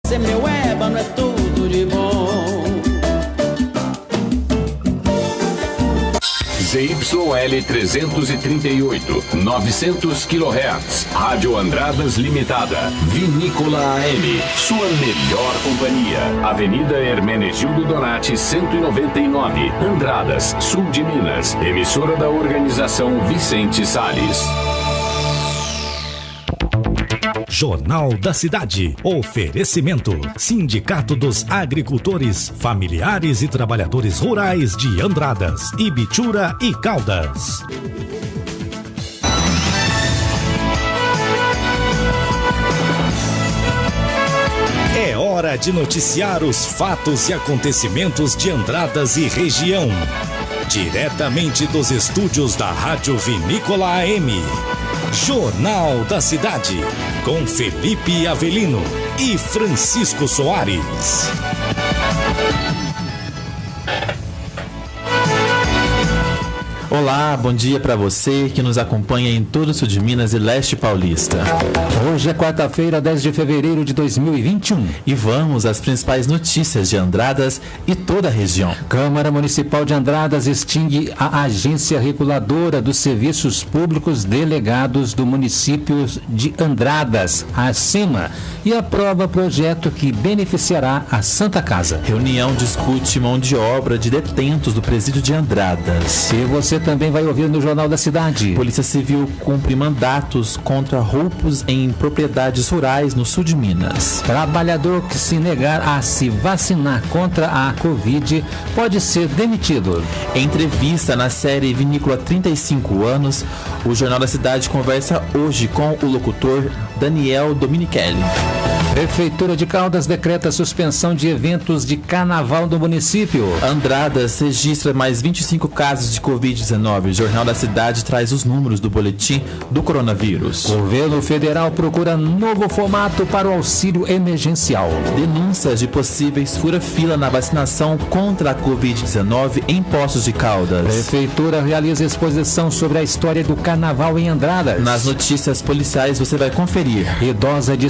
Ser meu ébano é tudo de bom. ZYL 338, 900 kHz, Rádio Andradas Limitada, Vinícola AM, sua melhor companhia. Avenida Hermenegildo Donati, 199, Andradas, sul de Minas. Emissora da Organização Vicente Salles. Jornal da Cidade. Oferecimento: Sindicato dos Agricultores, Familiares e Trabalhadores Rurais de Andradas, Ibitura e Caldas. É hora de noticiar os fatos e acontecimentos de Andradas e região. Diretamente dos estúdios da Rádio Vinícola AM. Jornal da Cidade, com Felipe Avelino e Francisco Soares. Olá, bom dia para você que nos acompanha em todo o sul de Minas e leste paulista. Hoje é quarta-feira, 10 de fevereiro de 2021. E vamos às principais notícias de Andradas e toda a região. Câmara Municipal de Andradas extingue a Agência Reguladora dos Serviços Públicos Delegados do município de Andradas, a ACEMA, e aprova projeto que beneficiará a Santa Casa. Reunião discute mão de obra de detentos do presídio de Andradas. E você também vai ouvir no Jornal da Cidade. Polícia Civil cumpre mandatos contra roubos em propriedades rurais no sul de Minas. Trabalhador que se negar a se vacinar contra a Covid pode ser demitido. Em entrevista na série Vinícola 35 anos, o Jornal da Cidade conversa hoje com o locutor Daniel Dominichelli. Prefeitura de Caldas decreta suspensão de eventos de carnaval do município. Andradas registra mais 25 casos de Covid-19. O Jornal da Cidade traz os números do boletim do coronavírus. Governo federal procura novo formato para o auxílio emergencial. Denúncias de possíveis fura-fila na vacinação contra a Covid-19 em Poços de Caldas. Prefeitura realiza exposição sobre a história do carnaval em Andradas. Nas notícias policiais você vai conferir. Idosa de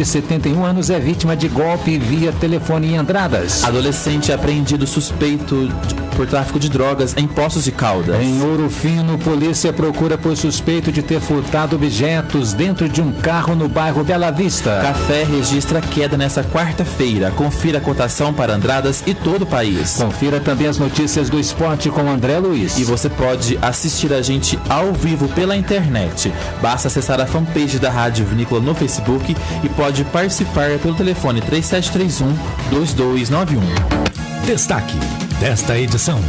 71 anos é vítima de golpe via telefone em Andradas. Adolescente apreendido suspeito por tráfico de drogas em Poços de Caldas. Em Ouro Fino, polícia procura por suspeito de ter furtado objetos dentro de um carro no bairro Bela Vista. Café registra queda nesta quarta-feira. Confira a cotação para Andradas e todo o país. Confira também as notícias do esporte com André Luiz. E você pode assistir a gente ao vivo pela internet. Basta acessar a fanpage da Rádio Vinícola no Facebook e pode participar pelo telefone 3731-2291. Destaque desta edição.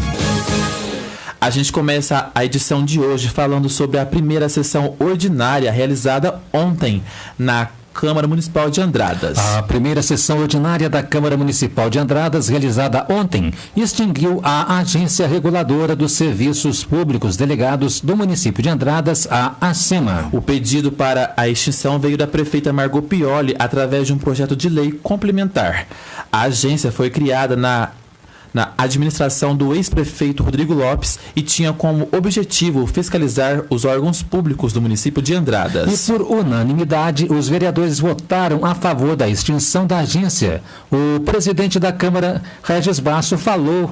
A gente começa a edição de hoje falando sobre a primeira sessão ordinária realizada ontem na Câmara Municipal de Andradas. A primeira sessão ordinária da Câmara Municipal de Andradas, realizada ontem, extinguiu a Agência Reguladora dos Serviços Públicos Delegados do município de Andradas, a ACEMA. O pedido para a extinção veio da prefeita Margot Pioli através de um projeto de lei complementar. A agência foi criada na administração do ex-prefeito Rodrigo Lopes e tinha como objetivo fiscalizar os órgãos públicos do município de Andradas. E por unanimidade, os vereadores votaram a favor da extinção da agência. O presidente da Câmara, Regis Basso, falou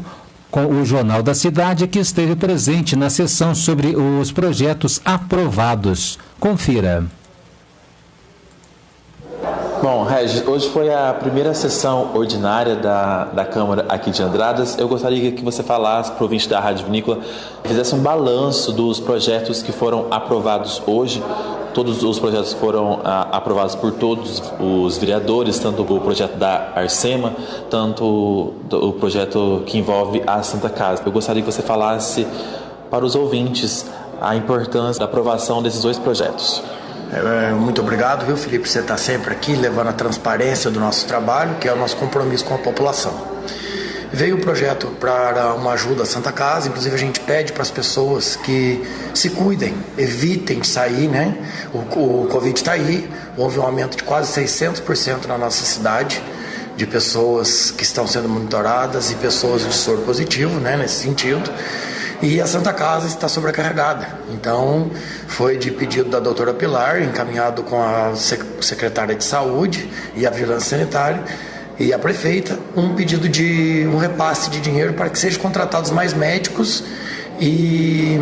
com o Jornal da Cidade que esteve presente na sessão sobre os projetos aprovados. Confira. Bom, Regis, hoje foi a primeira sessão ordinária da Câmara aqui de Andradas. Eu gostaria que você falasse para o ouvinte da Rádio Vinícola, fizesse um balanço dos projetos que foram aprovados hoje. Todos os projetos foram aprovados por todos os vereadores, tanto o projeto da Arcema, tanto o projeto que envolve a Santa Casa. Eu gostaria que você falasse para os ouvintes a importância da aprovação desses dois projetos. Muito obrigado, viu, Felipe? Você está sempre aqui levando a transparência do nosso trabalho, que é o nosso compromisso com a população. Veio o projeto para uma ajuda à Santa Casa, inclusive a gente pede para as pessoas que se cuidem, evitem de sair, né? O Covid está aí, houve um aumento de quase 600% na nossa cidade, de pessoas que estão sendo monitoradas e pessoas de soro positivo, né, nesse sentido. e a Santa Casa está sobrecarregada. Então, foi de pedido da doutora Pilar, encaminhado com a secretária de Saúde e a Vigilância Sanitária e a prefeita, um pedido de um repasse de dinheiro para que sejam contratados mais médicos e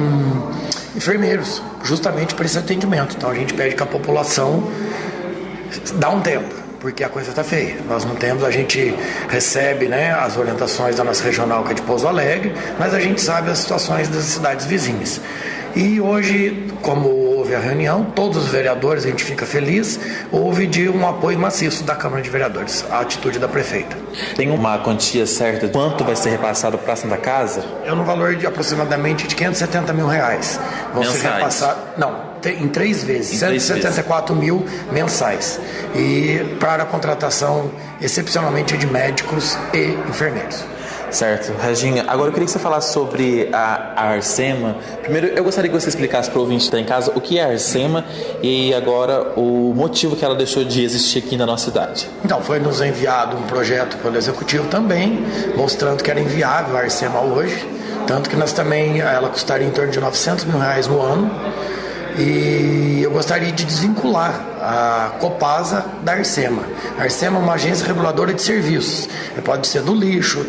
enfermeiros, justamente para esse atendimento. Então, a gente pede que a população dá um tempo, porque a coisa está feia. Nós não temos, a gente recebe, né, as orientações da nossa regional, que é de Pouso Alegre, mas a gente sabe as situações das cidades vizinhas. E hoje, como houve a reunião, todos os vereadores, a gente fica feliz, houve de um apoio maciço da Câmara de Vereadores, a atitude da prefeita. Tem uma quantia certa de quanto vai ser repassado para a Santa Casa? É no valor de aproximadamente de R$570 mil. Vão ser repassados, em 3 vezes, 174 mil mensais. E para a contratação, excepcionalmente, de médicos e enfermeiros. Certo. Reginha, agora eu queria que você falasse sobre a Arsema. Primeiro, eu gostaria que você explicasse para o ouvinte que está em casa o que é a Arsema e agora o motivo que ela deixou de existir aqui na nossa cidade. Então, foi nos enviado um projeto pelo Executivo também, mostrando que era inviável a Arsema hoje, tanto que nós também, ela custaria em torno de R$900 mil no ano. E eu gostaria de desvincular a Copasa da Arsema. A Arsema é uma agência reguladora de serviços. Pode ser do lixo,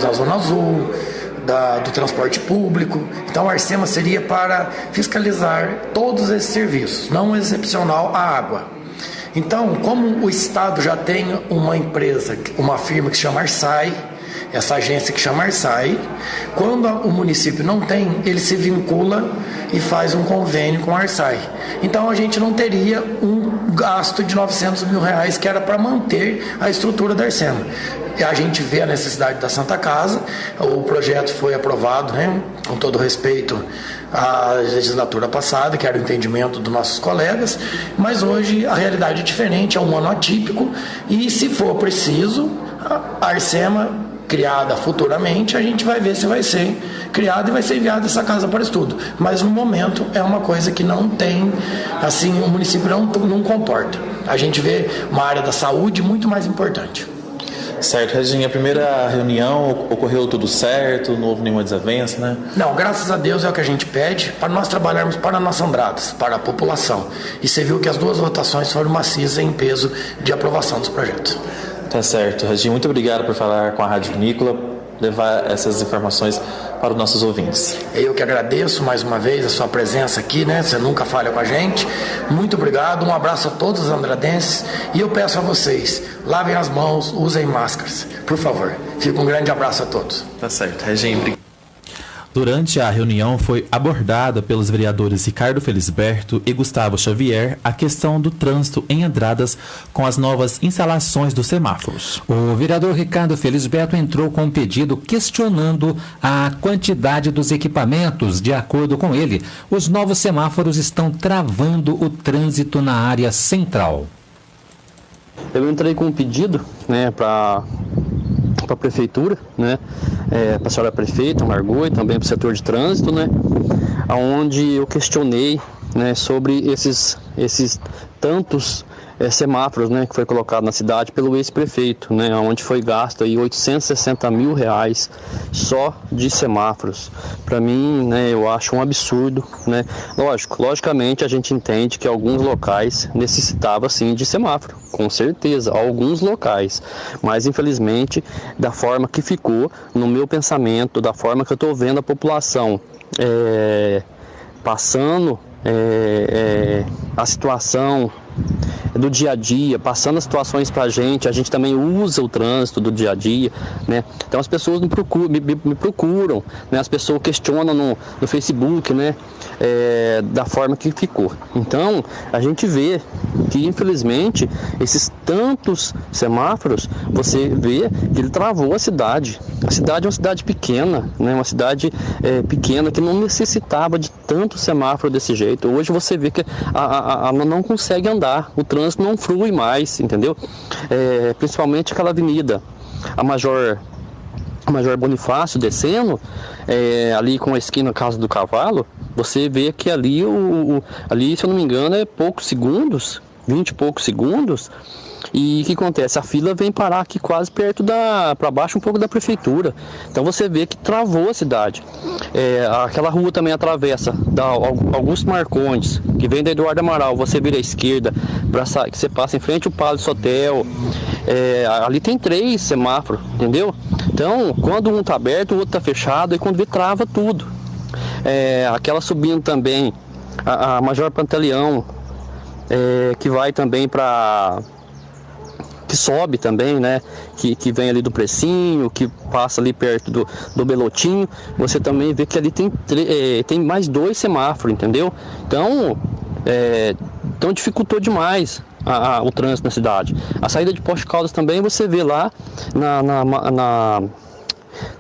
da Zona Azul, do transporte público. Então a Arsema seria para fiscalizar todos esses serviços, não excepcional a água. Então, como o Estado já tem uma empresa, uma firma que se chama Arsai, essa agência que chama Arsai, quando o município não tem, ele se vincula e faz um convênio com a Arsai. Então a gente não teria um gasto de R$900 mil que era para manter a estrutura da Arsema. E a gente vê a necessidade da Santa Casa, o projeto foi aprovado, né, com todo respeito à legislatura passada, que era o entendimento dos nossos colegas, mas hoje a realidade é diferente, é um ano atípico e se for preciso, a Arsema criada futuramente, a gente vai ver se vai ser criada e vai ser enviada essa casa para estudo. Mas no momento é uma coisa que não tem, assim, o município não comporta. A gente vê uma área da saúde muito mais importante. Certo, Reginha, a primeira reunião ocorreu tudo certo, não houve nenhuma desavença, né? Não, graças a Deus é o que a gente pede para nós trabalharmos para a nossa Andradas, para a população. E você viu que as 2 votações foram maciças em peso de aprovação dos projetos. Tá certo, Reginha, muito obrigado por falar com a Rádio Vinícola, levar essas informações para os nossos ouvintes. Eu que agradeço mais uma vez a sua presença aqui, né? Você nunca falha com a gente. Muito obrigado, um abraço a todos os andradenses e eu peço a vocês, lavem as mãos, usem máscaras, por favor. Fica um grande abraço a todos. Tá certo, Reginha, obrigado. Durante a reunião foi abordada pelos vereadores Ricardo Felisberto e Gustavo Xavier a questão do trânsito em Andradas com as novas instalações dos semáforos. O vereador Ricardo Felisberto entrou com um pedido questionando a quantidade dos equipamentos. De acordo com ele, os novos semáforos estão travando o trânsito na área central. Eu entrei com um pedido, né, para a prefeitura, né, para a senhora prefeita, Margot, e também para o setor de trânsito, né, onde eu questionei, né, sobre esses tantos semáforos, né, que foi colocado na cidade pelo ex-prefeito, né, onde foi gasto aí R$860 mil só de semáforos. Para mim, né, eu acho um absurdo, né. Logicamente a gente entende que alguns locais necessitavam sim de semáforo, com certeza, alguns locais, mas infelizmente da forma que ficou, no meu pensamento, da forma que eu estou vendo a população passando a situação do dia a dia, passando as situações para a gente também usa o trânsito do dia a dia, né? Então as pessoas me procuram, né? As pessoas questionam no Facebook, né? Da forma que ficou. Então a gente vê que infelizmente esses tantos semáforos, você vê que ele travou a cidade. A cidade é uma cidade pequena, né? Uma cidade pequena que não necessitava de tanto semáforo desse jeito. Hoje você vê que não consegue andar, o trânsito não flui mais, entendeu? Principalmente aquela avenida, a Major Bonifácio descendo, ali com a esquina Casa do Cavalo, você vê que ali, ali, se eu não me engano, é poucos segundos, 20 e poucos segundos, E o que acontece? A fila vem parar aqui quase perto para baixo um pouco da prefeitura. Então você vê que travou a cidade. Aquela rua também atravessa da Augusto Marcondes, que vem da Eduardo Amaral, você vira à esquerda, que você passa em frente ao Palace Hotel. Ali tem 3 semáforos, entendeu? Então, quando um está aberto, o outro está fechado, e quando vê, trava tudo. Aquela subindo também, a Major Pantaleão, que vai também para... que sobe também, né? Que vem ali do Precinho, que passa ali perto do Belotinho. Você também vê que ali tem mais 2 semáforos, entendeu? Então dificultou demais o trânsito na cidade. A saída de Poste Caldas também você vê lá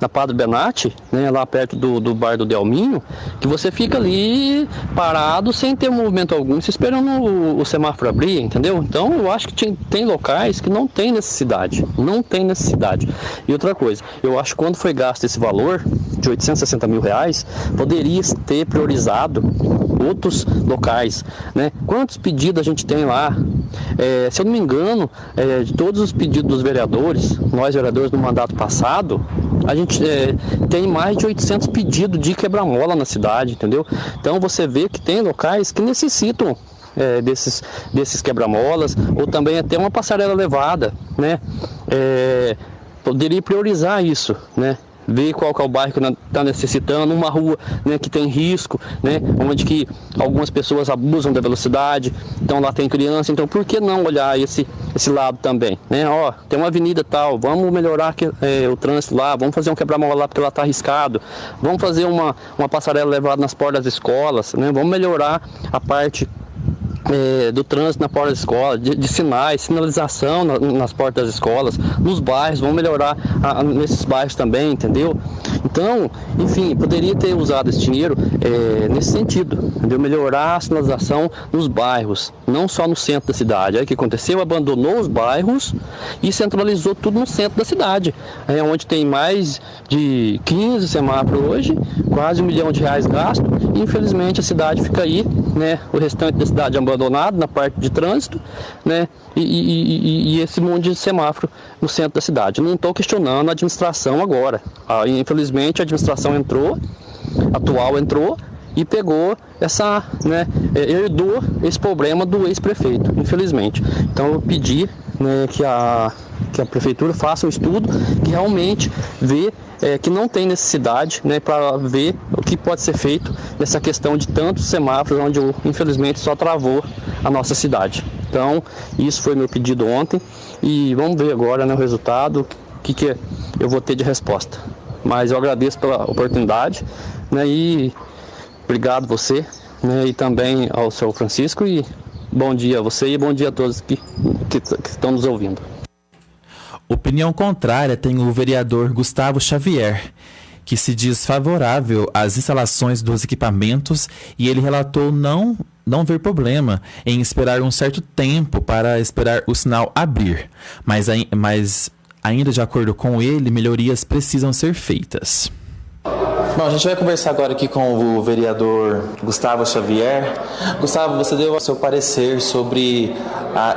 na Padre Benatti, né, lá perto do bar do Delminho, que você fica ali parado sem ter movimento algum, se esperando o semáforo abrir, entendeu? Então eu acho que tem locais que não tem necessidade. E outra coisa, eu acho que quando foi gasto esse valor de R$860 mil, poderia ter priorizado outros locais, né? Quantos pedidos a gente tem lá? Se eu não me engano, de todos os pedidos dos vereadores, nós vereadores do mandato passado, a gente tem mais de 800 pedidos de quebra-mola na cidade, entendeu? Então você vê que tem locais que necessitam desses quebra-molas, ou também até uma passarela elevada, né? Poderia priorizar isso, né? Ver qual que é o bairro que está necessitando, uma rua, né, que tem risco, né, onde que algumas pessoas abusam da velocidade, então lá tem criança, então por que não olhar esse lado também, né? Tem uma avenida tal, vamos melhorar o trânsito lá, vamos fazer um quebra-mola lá porque lá está arriscado, vamos fazer uma passarela elevada nas portas das escolas, né? Vamos melhorar a parte do trânsito na porta da escola, de sinais, sinalização nas portas das escolas, nos bairros, vamos melhorar nesses bairros também, entendeu? Então, enfim, poderia ter usado esse dinheiro nesse sentido, entendeu? Melhorar a sinalização nos bairros, não só no centro da cidade. Aí o que aconteceu? Abandonou os bairros e centralizou tudo no centro da cidade, onde tem mais de 15 semáforos hoje, quase R$1 milhão gasto, e infelizmente a cidade fica aí, né? O restante da cidade abandonado na parte de trânsito, né? E esse monte de semáforo no centro da cidade. Não estou questionando a administração agora. Infelizmente a administração atual entrou e pegou herdou esse problema do ex-prefeito, infelizmente. Então eu pedi, né, que a prefeitura faça um estudo que realmente vê que não tem necessidade, né, para ver o que pode ser feito nessa questão de tantos semáforos, onde infelizmente só travou a nossa cidade. Então, isso foi meu pedido ontem e vamos ver agora, né, o resultado, o que eu vou ter de resposta. Mas eu agradeço pela oportunidade, né, e obrigado você, né, e também ao seu Francisco, e bom dia a você e bom dia a todos que estão nos ouvindo. Opinião contrária tem o vereador Gustavo Xavier, que se diz favorável às instalações dos equipamentos, e ele relatou não ver problema em esperar um certo tempo para esperar o sinal abrir, mas ainda de acordo com ele, melhorias precisam ser feitas. Bom, a gente vai conversar agora aqui com o vereador Gustavo Xavier. Gustavo, você deu o seu parecer sobre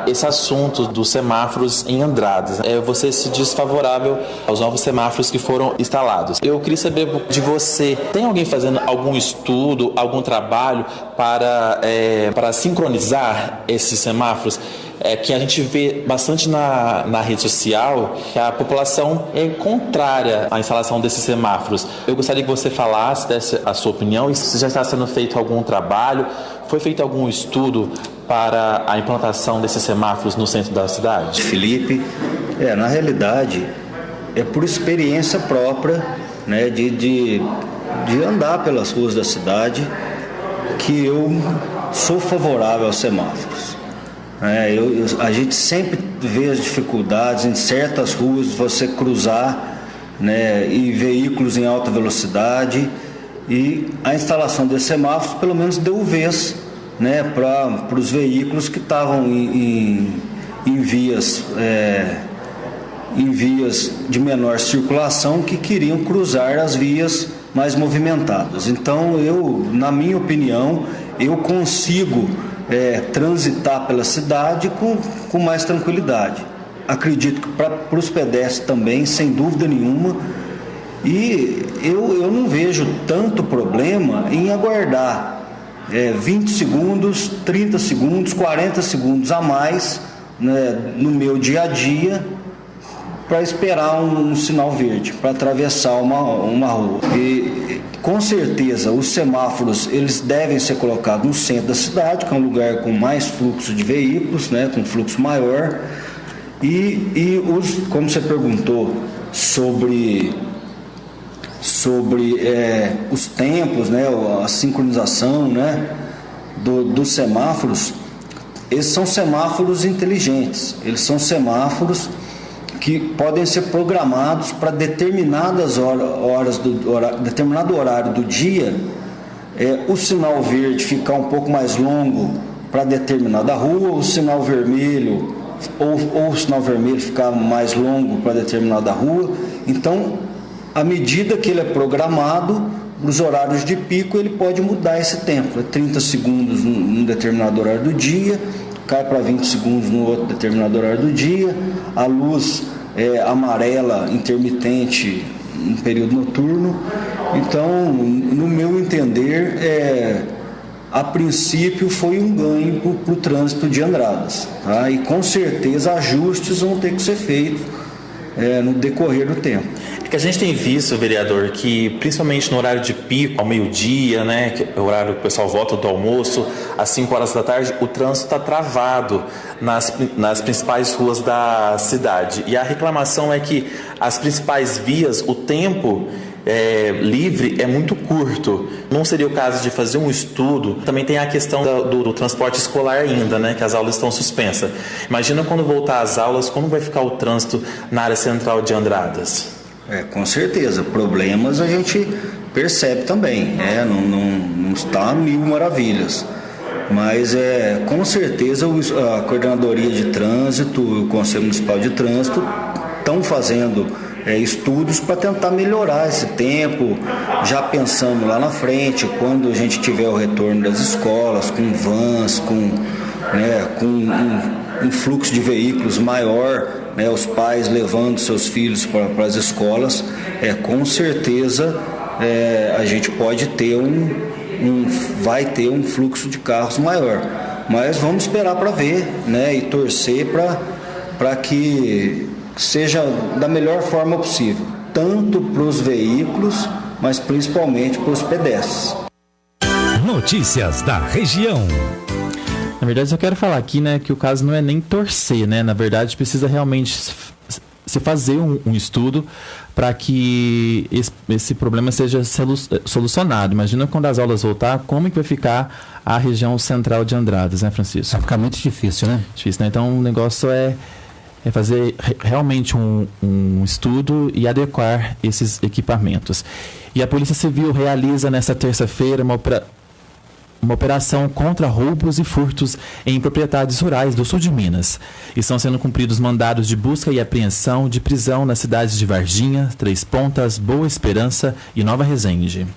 esse assunto dos semáforos em Andradas. Você se diz favorável aos novos semáforos que foram instalados. Eu queria saber de você, tem alguém fazendo algum estudo, algum trabalho para sincronizar esses semáforos? Que a gente vê bastante na rede social, que a população é contrária à instalação desses semáforos. Eu gostaria que você falasse, desse a sua opinião, e se já está sendo feito algum trabalho, foi feito algum estudo para a implantação desses semáforos no centro da cidade? Felipe, na realidade, é por experiência própria, né, de andar pelas ruas da cidade, que eu sou favorável aos semáforos. A gente sempre vê as dificuldades em certas ruas, você cruzar, né, e veículos em alta velocidade, e a instalação desses semáforos pelo menos deu vez, né, para os veículos que estavam em vias de menor circulação, que queriam cruzar as vias mais movimentadas. Então na minha opinião, eu consigo transitar pela cidade com mais tranquilidade. Acredito que para os pedestres também, sem dúvida nenhuma, e eu não vejo tanto problema em aguardar 20 segundos, 30 segundos, 40 segundos a mais, né, no meu dia a dia, para esperar um sinal verde, para atravessar uma rua. E com certeza os semáforos eles devem ser colocados no centro da cidade, que é um lugar com mais fluxo de veículos, né, com fluxo maior. E como você perguntou sobre os tempos, né, a sincronização, né, dos semáforos, esses são semáforos inteligentes, eles são semáforos que podem ser programados para determinadas determinado horário do dia, o sinal verde ficar um pouco mais longo para determinada rua, o sinal vermelho ou o sinal vermelho ficar mais longo para determinada rua. Então, à medida que ele é programado, nos horários de pico ele pode mudar esse tempo, 30 segundos num determinado horário do dia, cai para 20 segundos no outro determinado horário do dia, a luz amarela intermitente no período noturno. Então, no meu entender, a princípio foi um ganho para o trânsito de Andradas, tá? E com certeza ajustes vão ter que ser feitos no decorrer do tempo. É que a gente tem visto, vereador, que principalmente no horário de pico, ao meio-dia, né, que é o horário que o pessoal volta do almoço, às 5 horas da tarde, o trânsito está travado nas principais ruas da cidade. E a reclamação é que as principais vias, o tempo livre é muito curto. Não seria o caso de fazer um estudo? Também tem a questão do transporte escolar ainda, né, que as aulas estão suspensas. Imagina quando voltar às aulas, como vai ficar o trânsito na área central de Andradas? Com certeza, problemas a gente percebe também, não está a mil maravilhas, mas com certeza a Coordenadoria de Trânsito e o Conselho Municipal de Trânsito estão fazendo estudos para tentar melhorar esse tempo, já pensando lá na frente, quando a gente tiver o retorno das escolas, com vans, com um fluxo de veículos maior, né, os pais levando seus filhos para as escolas, com certeza a gente pode ter vai ter um fluxo de carros maior, mas vamos esperar para ver, né, e torcer para que seja da melhor forma possível, tanto para os veículos, mas principalmente para os pedestres. Notícias da região. Na verdade, eu quero falar aqui, né, que o caso não é nem torcer, né? Na verdade, precisa realmente se fazer um estudo para que esse problema seja solucionado. Imagina quando as aulas voltar, como que vai ficar a região central de Andradas, né, Francisco? Vai ficar muito difícil, né? Difícil, né? Então, o negócio é fazer realmente um estudo e adequar esses equipamentos. E a Polícia Civil realiza nesta terça-feira uma operação contra roubos e furtos em propriedades rurais do sul de Minas. Estão sendo cumpridos mandados de busca e apreensão de prisão nas cidades de Varginha, Três Pontas, Boa Esperança e Nova Resende.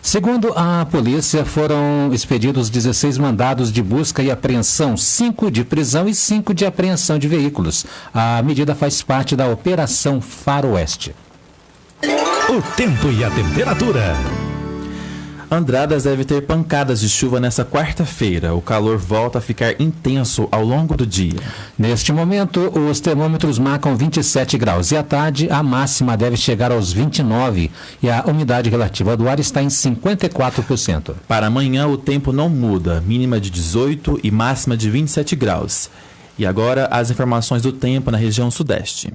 Segundo a polícia, foram expedidos 16 mandados de busca e apreensão, 5 de prisão e 5 de apreensão de veículos. A medida faz parte da Operação Faroeste. O tempo e a temperatura. Andradas deve ter pancadas de chuva nesta quarta-feira. O calor volta a ficar intenso ao longo do dia. Neste momento, os termômetros marcam 27 graus e à tarde a máxima deve chegar aos 29 e a umidade relativa do ar está em 54%. Para amanhã o tempo não muda, mínima de 18 e máxima de 27 graus. E agora as informações do tempo na região sudeste.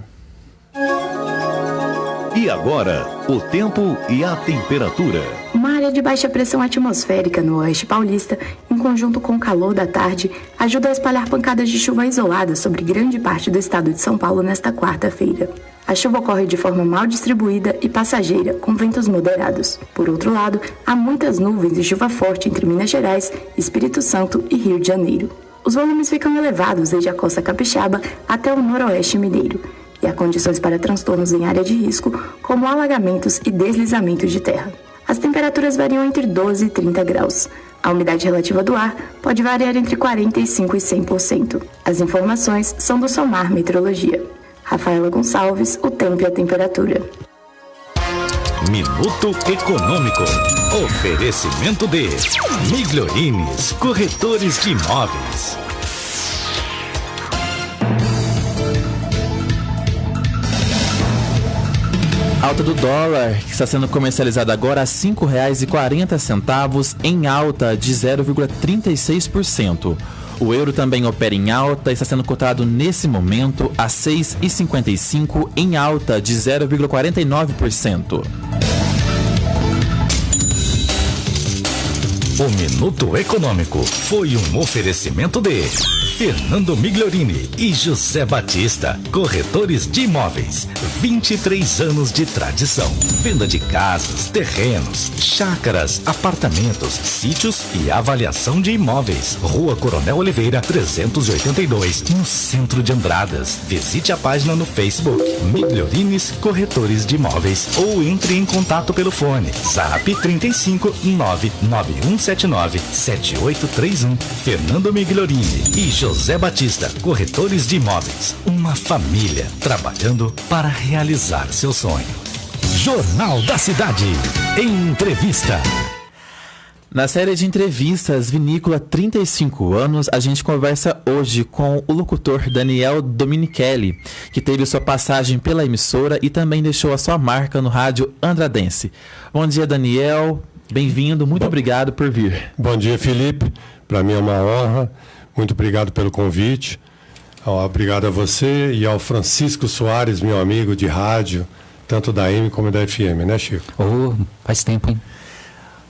E agora, o tempo e a temperatura. Uma área de baixa pressão atmosférica no oeste paulista, em conjunto com o calor da tarde, ajuda a espalhar pancadas de chuva isoladas sobre grande parte do estado de São Paulo nesta quarta-feira. A chuva ocorre de forma mal distribuída e passageira, com ventos moderados. Por outro lado, há muitas nuvens e chuva forte entre Minas Gerais, Espírito Santo e Rio de Janeiro. Os volumes ficam elevados desde a costa capixaba até o noroeste mineiro. E há condições para transtornos em área de risco, como alagamentos e deslizamentos de terra. As temperaturas variam entre 12 e 30 graus. A umidade relativa do ar pode variar entre 45% e 100%. As informações são do Somar Meteorologia. Rafaela Gonçalves, o tempo e a temperatura. Minuto Econômico. Oferecimento de Migliorines, corretores de imóveis. Alta do dólar, que está sendo comercializado agora a R$ 5,40, em alta de 0,36%. O euro também opera em alta e está sendo cotado nesse momento a R$ 6,55, em alta de 0,49%. O Minuto Econômico foi um oferecimento de Fernando Migliorini e José Batista, corretores de imóveis, 23 anos de tradição, venda de casas, terrenos, chácaras, apartamentos, sítios e avaliação de imóveis. Rua Coronel Oliveira, 382, no centro de Andradas. Visite a página no Facebook, Migliorines Corretores de Imóveis, ou entre em contato pelo fone, Zap 35 99179 7831. Fernando Migliorini e José Batista, corretores de imóveis. Uma família trabalhando para realizar seu sonho. Jornal da Cidade. Entrevista. Na série de entrevistas Vinícola 35 anos, a gente conversa hoje com o locutor Daniel Dominichelli, que teve sua passagem pela emissora e também deixou a sua marca no rádio andradense. Bom dia, Daniel. Bem-vindo. Muito obrigado por vir. Bom dia, Felipe. Para mim é uma honra. Muito obrigado pelo convite. Obrigado a você e ao Francisco Soares, meu amigo de rádio, tanto da AM como da FM, né, Chico? Faz tempo, hein?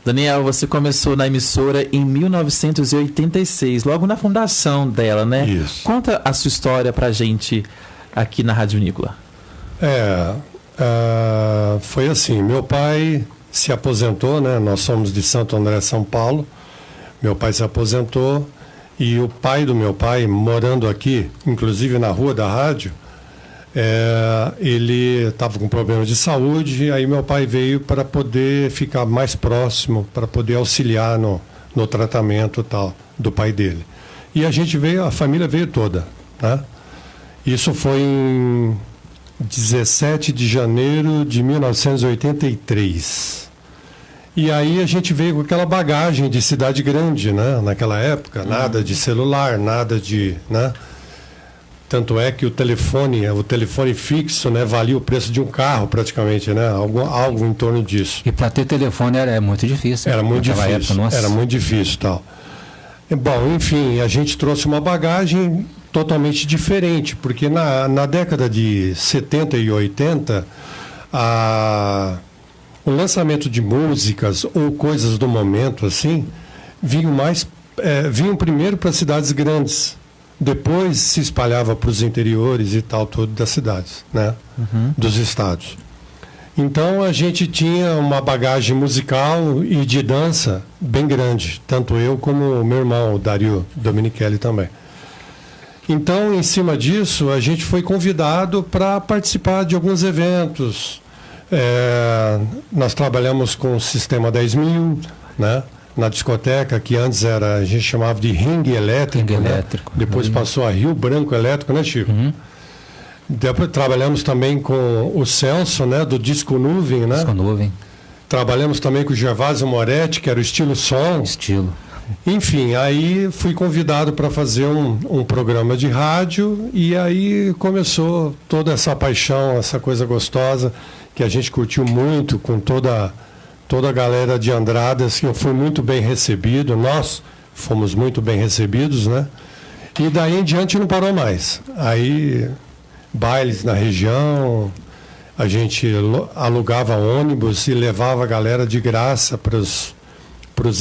Daniel, você começou na emissora em 1986, logo na fundação dela, né? Isso. Conta a sua história pra gente aqui na Rádio Vinícola. Foi assim, meu pai se aposentou, né? Nós somos de Santo André, São Paulo. Meu pai se aposentou e o pai do meu pai, morando aqui, inclusive na rua da rádio, ele estava com problema de saúde, e aí meu pai veio para poder ficar mais próximo, para poder auxiliar no tratamento tal do pai dele. E a gente veio, a família veio toda, né? Isso foi em 17 de janeiro de 1983. E aí a gente veio com aquela bagagem de cidade grande, né? Naquela época, nada de celular, nada de, né? Tanto é que o telefone fixo, né, valia o preço de um carro praticamente, né? Algo em torno disso. E para ter telefone era muito difícil. Era muito difícil. Época, nossa. Era muito difícil, tal. Bom, enfim, a gente trouxe uma bagagem totalmente diferente, porque na década de 70 e 80, o lançamento de músicas ou coisas do momento assim vinham primeiro para cidades grandes, depois se espalhava para os interiores e tal, todo das cidades, né? Dos estados. Então a gente tinha uma bagagem musical e de dança bem grande, tanto eu como o meu irmão, o Dario Dominichelli, também. Então, em cima disso, a gente foi convidado para participar de alguns eventos. Nós trabalhamos com o Sistema 10.000, né? Na discoteca, que antes a gente chamava de ringue elétrico, né? Depois passou a Rio Branco Elétrico, né, Chico? Depois trabalhamos também com o Celso, né, do Disco Nuvem, né? Disco Nuvem. Trabalhamos também com o Gervásio Moretti, que era o Estilo Som. Enfim, aí fui convidado para fazer um programa de rádio, e aí começou toda essa paixão, essa coisa gostosa, que a gente curtiu muito com toda a galera de Andradas, que eu fui muito bem recebido, nós fomos muito bem recebidos, né? E daí em diante não parou mais. Aí, bailes na região, a gente alugava ônibus e levava a galera de graça para os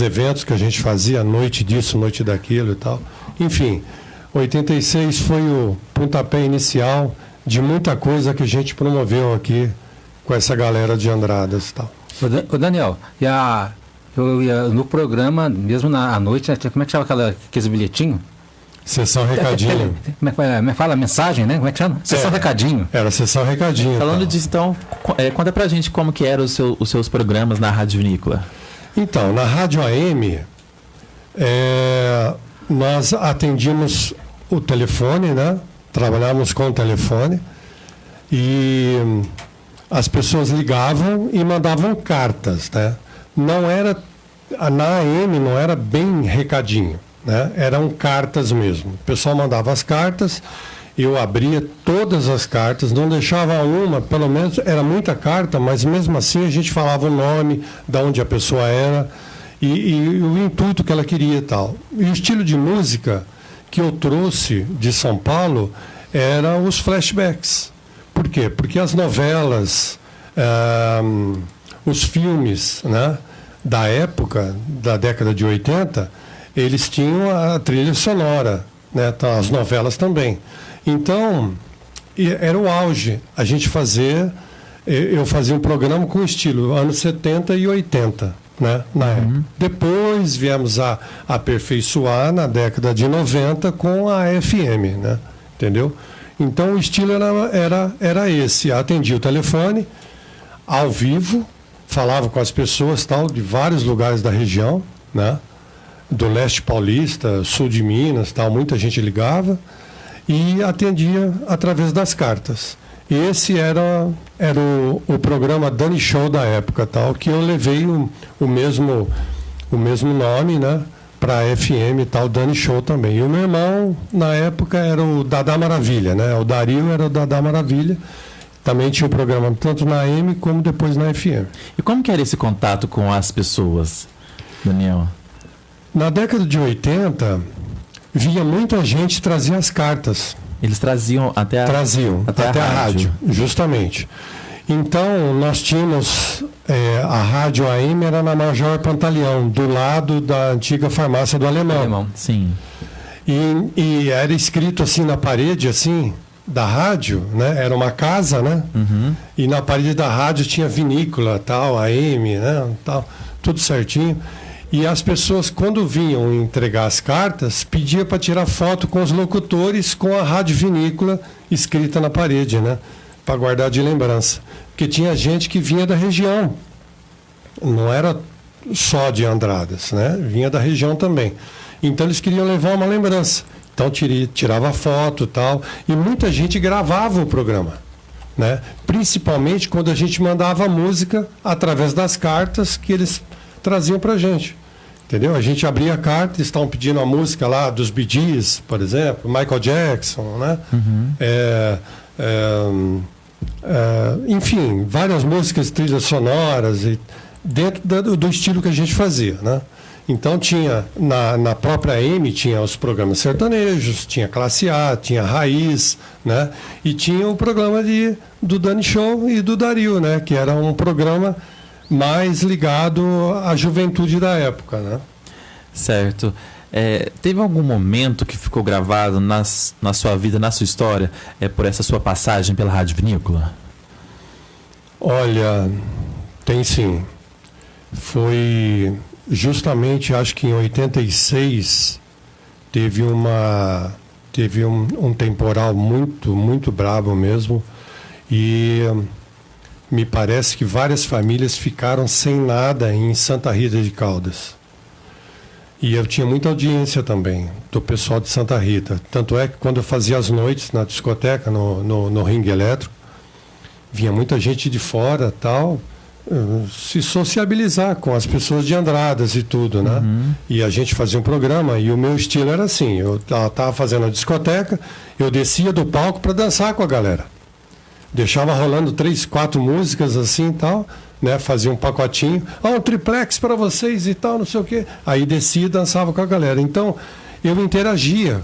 eventos que a gente fazia, noite disso, noite daquilo e tal. Enfim, 86 foi o pontapé inicial de muita coisa que a gente promoveu aqui com essa galera de Andradas e tal. Ô Daniel, eu ia no programa, mesmo à noite, como é que chama aqueles bilhetinhos? Sessão Recadinho. Como é que fala? Mensagem, né? Como é que chama? Sessão Recadinho. Era Sessão Recadinho. Falando disso, então, conta pra gente como que eram os seus programas na Rádio Vinícola. Então, na Rádio AM, Nós atendíamos o telefone, né? Trabalhávamos com o telefone e as pessoas ligavam e mandavam cartas, né? Não era, na AM não era bem recadinho, né? Eram cartas mesmo. O pessoal mandava as cartas, eu abria todas as cartas, não deixava uma, pelo menos era muita carta, mas mesmo assim a gente falava o nome, de onde a pessoa era e o intuito que ela queria e tal. E o estilo de música que eu trouxe de São Paulo eram os flashbacks. Por quê? Porque as novelas, os filmes, né, da época, da década de 80, eles tinham a trilha sonora, né, as novelas também. Então, era o auge. A gente eu fazia um programa com estilo anos 70 e 80. Né, na época. Depois viemos a aperfeiçoar na década de 90 com a FM, né, entendeu? Então o estilo era esse. Atendia o telefone ao vivo, falava com as pessoas tal de vários lugares da região, né, do leste paulista, sul de Minas, tal, muita gente ligava e atendia através das cartas. Esse era o programa Dani Show da época, tal, que eu levei o mesmo nome, né, para a FM, tal, Dani Show também. E o meu irmão, na época, era o Dadá Maravilha, né? O Dario era o Dadá Maravilha. Também tinha o programa tanto na AM como depois na FM. E como que era esse contato com as pessoas, Daniel? Na década de 80, vinha muita gente trazer as cartas. Eles traziam até a rádio, justamente. Então, nós tínhamos a rádio AM era na Major Pantaleão, do lado da antiga farmácia do Alemão. Sim. E era escrito assim na parede, assim, da rádio, né? Era uma casa, né? E na parede da rádio tinha vinícola, tal, AM, né? Tal, tudo certinho. E as pessoas, quando vinham entregar as cartas, pediam para tirar foto com os locutores com a rádio vinícola escrita na parede, né? Para guardar de lembrança. Porque tinha gente que vinha da região. Não era só de Andradas, né? Vinha da região também. Então eles queriam levar uma lembrança. Então tirava foto e tal. E muita gente gravava o programa, né? Principalmente quando a gente mandava música através das cartas que eles traziam para a gente, entendeu? A gente abria a carta, eles estavam pedindo a música lá dos Bee Gees, por exemplo, Michael Jackson, né? Enfim, várias músicas, trilhas sonoras, e dentro do estilo que a gente fazia, né? Então tinha, na própria AM, tinha os programas sertanejos, tinha Classe A, tinha Raiz, né? E tinha o programa do Dani Show e do Dario, né? Que era um programa mais ligado à juventude da época, né? Certo. Teve algum momento que ficou gravado na sua vida, na sua história, por essa sua passagem pela Rádio Vinícola? Olha, tem sim. Foi justamente, acho que em 86, teve um temporal muito, muito bravo mesmo, e me parece que várias famílias ficaram sem nada em Santa Rita de Caldas. E eu tinha muita audiência também do pessoal de Santa Rita. Tanto é que quando eu fazia as noites na discoteca, no ringue elétrico, vinha muita gente de fora, tal, se sociabilizar com as pessoas de Andradas e tudo, né? E a gente fazia um programa e o meu estilo era assim, eu estava fazendo a discoteca, eu descia do palco para dançar com a galera. Deixava rolando 3, 4 músicas assim e tal, né? Fazia um pacotinho, um triplex para vocês e tal, não sei o quê. Aí descia e dançava com a galera. Então, eu interagia,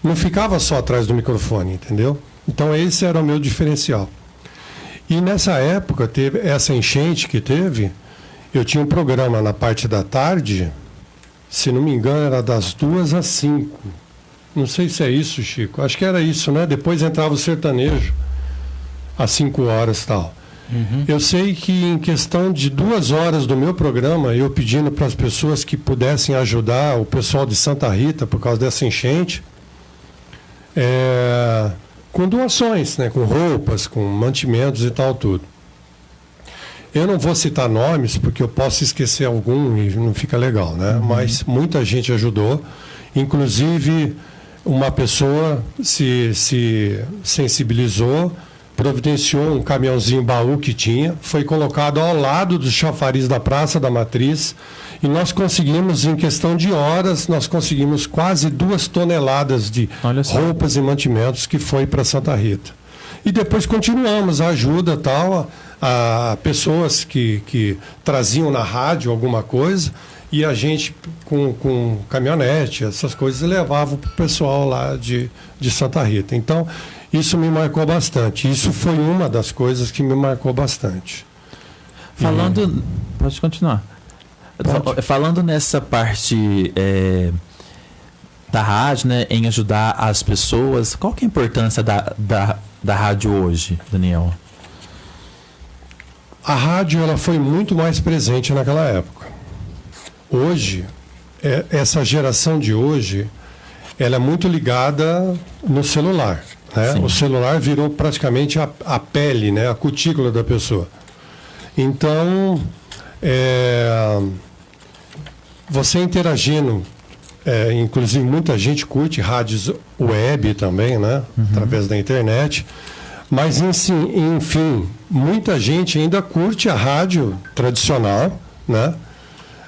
não ficava só atrás do microfone, entendeu? Então, esse era o meu diferencial. E nessa época, teve essa enchente que teve, eu tinha um programa na parte da tarde, se não me engano, era das 2 às 5. Não sei se é isso, Chico. Acho que era isso, né? Depois entrava o sertanejo, às 5 horas e tal. Eu sei que em questão de 2 horas do meu programa, eu pedindo para as pessoas que pudessem ajudar o pessoal de Santa Rita por causa dessa enchente, com doações, né, com roupas, com mantimentos e tal, tudo. Eu não vou citar nomes, porque eu posso esquecer algum e não fica legal, né? Mas muita gente ajudou, inclusive uma pessoa se sensibilizou, providenciou um caminhãozinho baú que tinha, foi colocado ao lado do chafariz da Praça da Matriz, e nós conseguimos, em questão de horas, nós conseguimos quase 2 toneladas de roupas e mantimentos que foi para Santa Rita. E depois continuamos a ajuda tal, a pessoas que traziam na rádio alguma coisa, e a gente com caminhonete, essas coisas, levava para o pessoal lá de Santa Rita. Então, isso me marcou bastante. Isso foi uma das coisas que me marcou bastante. Falando... Pode continuar. Pode. Falando nessa parte da rádio, né, em ajudar as pessoas, qual que é a importância da rádio hoje, Daniel? A rádio ela foi muito mais presente naquela época. Hoje, essa geração de hoje, ela é muito ligada no celular. Né? O celular virou praticamente a pele, né? A cutícula da pessoa. Então, você interagindo, inclusive muita gente curte rádios web também, né? Através da internet. Mas, enfim, muita gente ainda curte a rádio tradicional, né?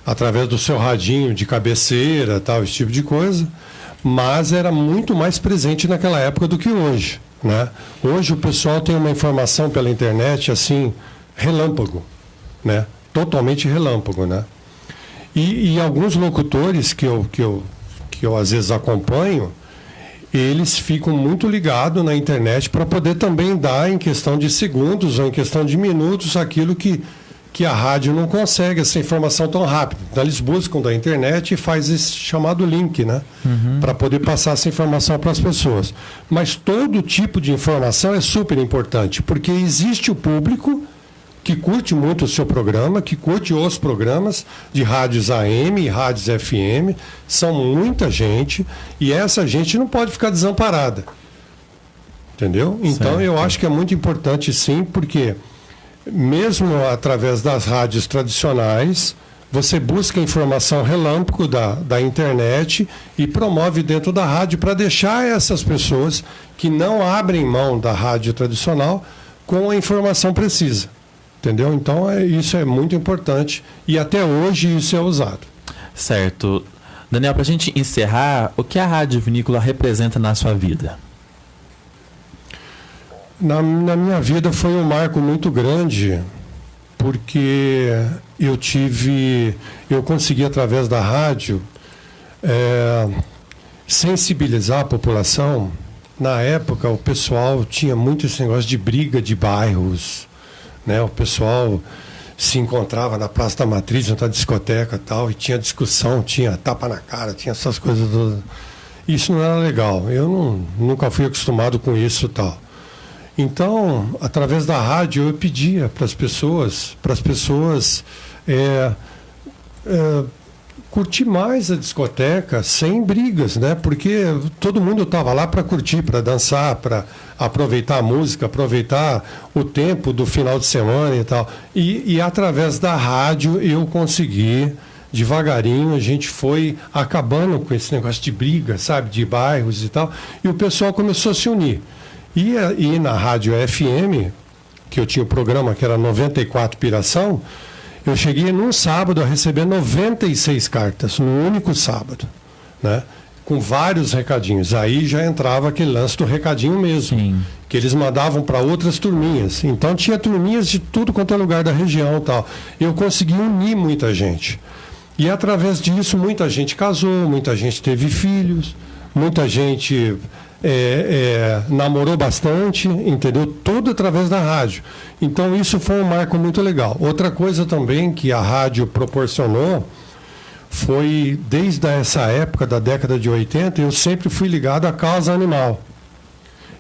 Através do seu radinho de cabeceira, tal, esse tipo de coisa. Mas era muito mais presente naquela época do que hoje, né? Hoje o pessoal tem uma informação pela internet, assim, relâmpago, né? Totalmente relâmpago, né? E alguns locutores que eu às vezes acompanho, eles ficam muito ligados na internet para poder também dar, em questão de segundos ou em questão de minutos, aquilo que a rádio não consegue, essa informação tão rápida. Então, eles buscam da internet e faz esse chamado link, né? Para poder passar essa informação para as pessoas. Mas todo tipo de informação é super importante, porque existe o público que curte muito o seu programa, que curte os programas de rádios AM e rádios FM, são muita gente, e essa gente não pode ficar desamparada. Entendeu? Então, eu acho que é muito importante, sim, porque mesmo através das rádios tradicionais, você busca informação relâmpago da internet e promove dentro da rádio para deixar essas pessoas que não abrem mão da rádio tradicional com a informação precisa. Entendeu? Então, isso é muito importante e até hoje isso é usado. Certo. Daniel, para a gente encerrar, o que a Rádio Vinícola representa na sua vida? Na minha vida foi um marco muito grande, porque eu consegui, através da rádio, sensibilizar a população. Na época, o pessoal tinha muito esse negócio de briga de bairros, né? O pessoal se encontrava na Praça da Matriz, na discoteca e tal, e tinha discussão, tinha tapa na cara, tinha essas coisas todas. Isso não era legal. Eu nunca fui acostumado com isso e tal. Então, através da rádio, eu pedia para as pessoas curtir mais a discoteca sem brigas, né? Porque todo mundo estava lá para curtir, para dançar, para aproveitar a música, aproveitar o tempo do final de semana e tal. E através da rádio eu consegui, devagarinho, a gente foi acabando com esse negócio de briga, sabe? De bairros e tal. E o pessoal começou a se unir. E na rádio FM, que eu tinha o programa que era 94 Piração, eu cheguei num sábado a receber 96 cartas, num único sábado, né? Com vários recadinhos. Aí já entrava aquele lance do recadinho mesmo, sim, que eles mandavam para outras turminhas. Então tinha turminhas de tudo quanto é lugar da região e tal. Eu consegui unir muita gente. E através disso muita gente casou, muita gente teve filhos, muita gente namorou bastante, entendeu? Tudo através da rádio. Então isso foi um marco muito legal. Outra coisa também que a rádio proporcionou foi, desde essa época da década de 80, eu sempre fui ligado à causa animal.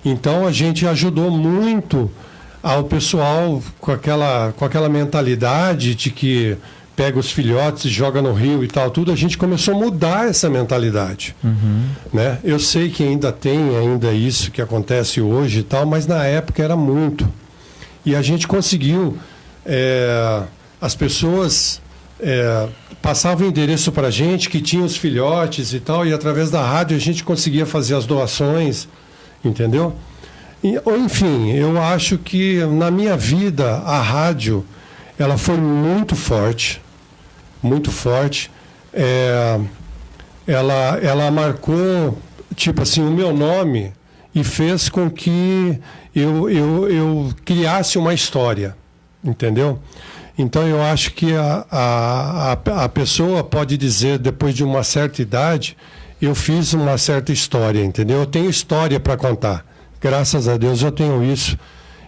Então a gente ajudou muito ao pessoal com aquela mentalidade de que pega os filhotes e joga no rio e tal, tudo. A gente começou a mudar essa mentalidade. Né? Eu sei que ainda tem isso que acontece hoje e tal, mas na época era muito. E a gente conseguiu as pessoas passavam o endereço para a gente, que tinha os filhotes e tal, e através da rádio a gente conseguia fazer as doações, entendeu? Enfim, eu acho que na minha vida a rádio ela foi muito forte, muito forte. Ela marcou, tipo assim, o meu nome e fez com que eu criasse uma história, entendeu? Então eu acho que a pessoa pode dizer, depois de uma certa idade, eu fiz uma certa história, entendeu? Eu tenho história para contar. Graças a Deus eu tenho isso.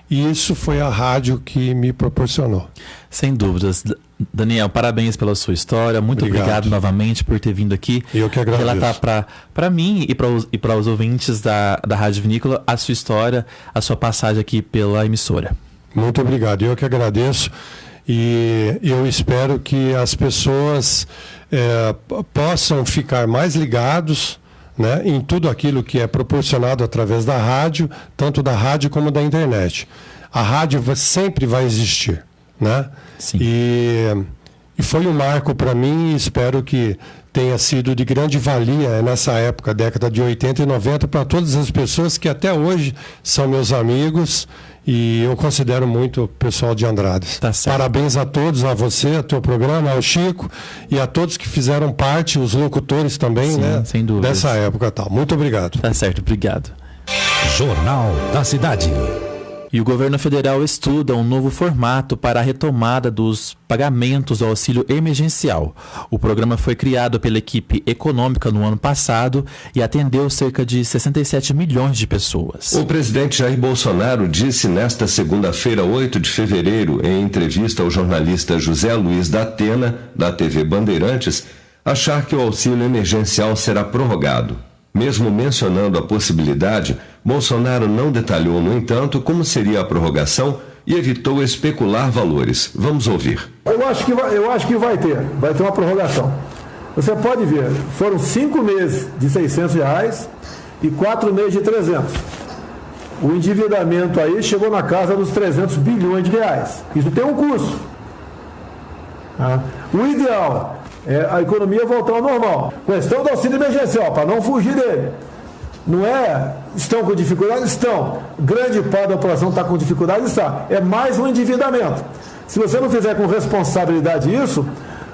E isso foi a rádio que me proporcionou. Sem dúvidas. Daniel, parabéns pela sua história. Muito obrigado novamente por ter vindo aqui. Eu que agradeço. Relatar para mim e para os ouvintes da Rádio Vinícola a sua história, a sua passagem aqui pela emissora. Muito obrigado. Eu que agradeço. E eu espero que as pessoas possam ficar mais ligados, né, em tudo aquilo que é proporcionado através da rádio, tanto da rádio como da internet. A rádio sempre vai existir, né? Sim. E foi um marco para mim e espero que tenha sido de grande valia nessa época, década de 80 e 90, para todas as pessoas que até hoje são meus amigos e eu considero muito o pessoal de Andradas. Tá certo. Parabéns a todos, a você, ao teu programa, ao Chico e a todos que fizeram parte, os locutores também, sim, né? Sem dúvida. Dessa época tal. Muito obrigado. Tá certo, obrigado. Jornal da Cidade. E o governo federal estuda um novo formato para a retomada dos pagamentos do auxílio emergencial. O programa foi criado pela equipe econômica no ano passado e atendeu cerca de 67 milhões de pessoas. O presidente Jair Bolsonaro disse nesta segunda-feira, 8 de fevereiro, em entrevista ao jornalista José Luiz da Atena, da TV Bandeirantes, achar que o auxílio emergencial será prorrogado. Mesmo mencionando a possibilidade, Bolsonaro não detalhou, no entanto, como seria a prorrogação e evitou especular valores. Vamos ouvir. Eu acho que vai ter uma prorrogação. Você pode ver, foram 5 meses de R$600 e 4 meses de 300. O endividamento aí chegou na casa dos 300 bilhões de reais. Isso tem um custo. O ideal é a economia voltar ao normal. Questão do auxílio emergencial, para não fugir dele. Não é, estão com dificuldade? Estão. Grande parte da população está com dificuldade? Está. É mais um endividamento. Se você não fizer com responsabilidade isso,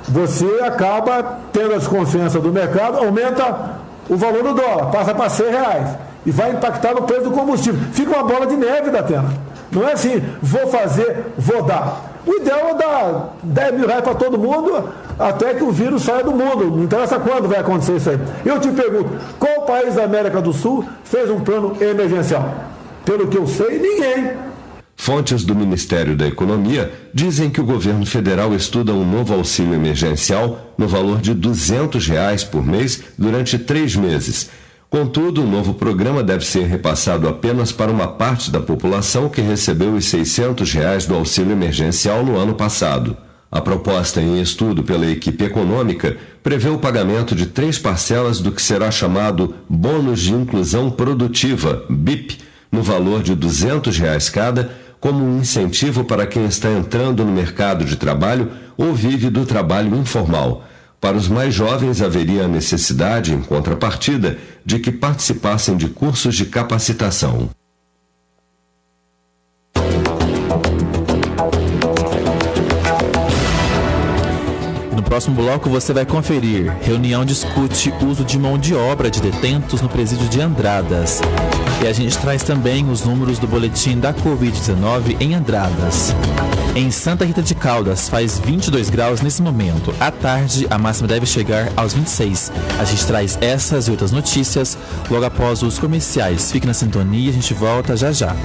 você acaba tendo a desconfiança do mercado, aumenta o valor do dólar, passa para R$100 e vai impactar no preço do combustível. Fica uma bola de neve da Atena. Não é assim, vou fazer, vou dar. O ideal é dar R$10 mil para todo mundo até que o vírus saia do mundo. Não interessa quando vai acontecer isso aí. Eu te pergunto, qual país da América do Sul fez um plano emergencial? Pelo que eu sei, ninguém. Fontes do Ministério da Economia dizem que o governo federal estuda um novo auxílio emergencial no valor de R$200 por mês durante 3 meses. Contudo, o novo programa deve ser repassado apenas para uma parte da população que recebeu os R$600 do auxílio emergencial no ano passado. A proposta em estudo pela equipe econômica prevê o pagamento de 3 parcelas do que será chamado Bônus de Inclusão Produtiva, BIP, no valor de R$200 cada, como um incentivo para quem está entrando no mercado de trabalho ou vive do trabalho informal. Para os mais jovens, haveria a necessidade, em contrapartida, de que participassem de cursos de capacitação. No próximo bloco você vai conferir. Reunião discute uso de mão de obra de detentos no presídio de Andradas. E a gente traz também os números do boletim da Covid-19 em Andradas. Em Santa Rita de Caldas faz 22 graus nesse momento. À tarde, a máxima deve chegar aos 26. A gente traz essas e outras notícias logo após os comerciais. Fique na sintonia, a gente volta já já.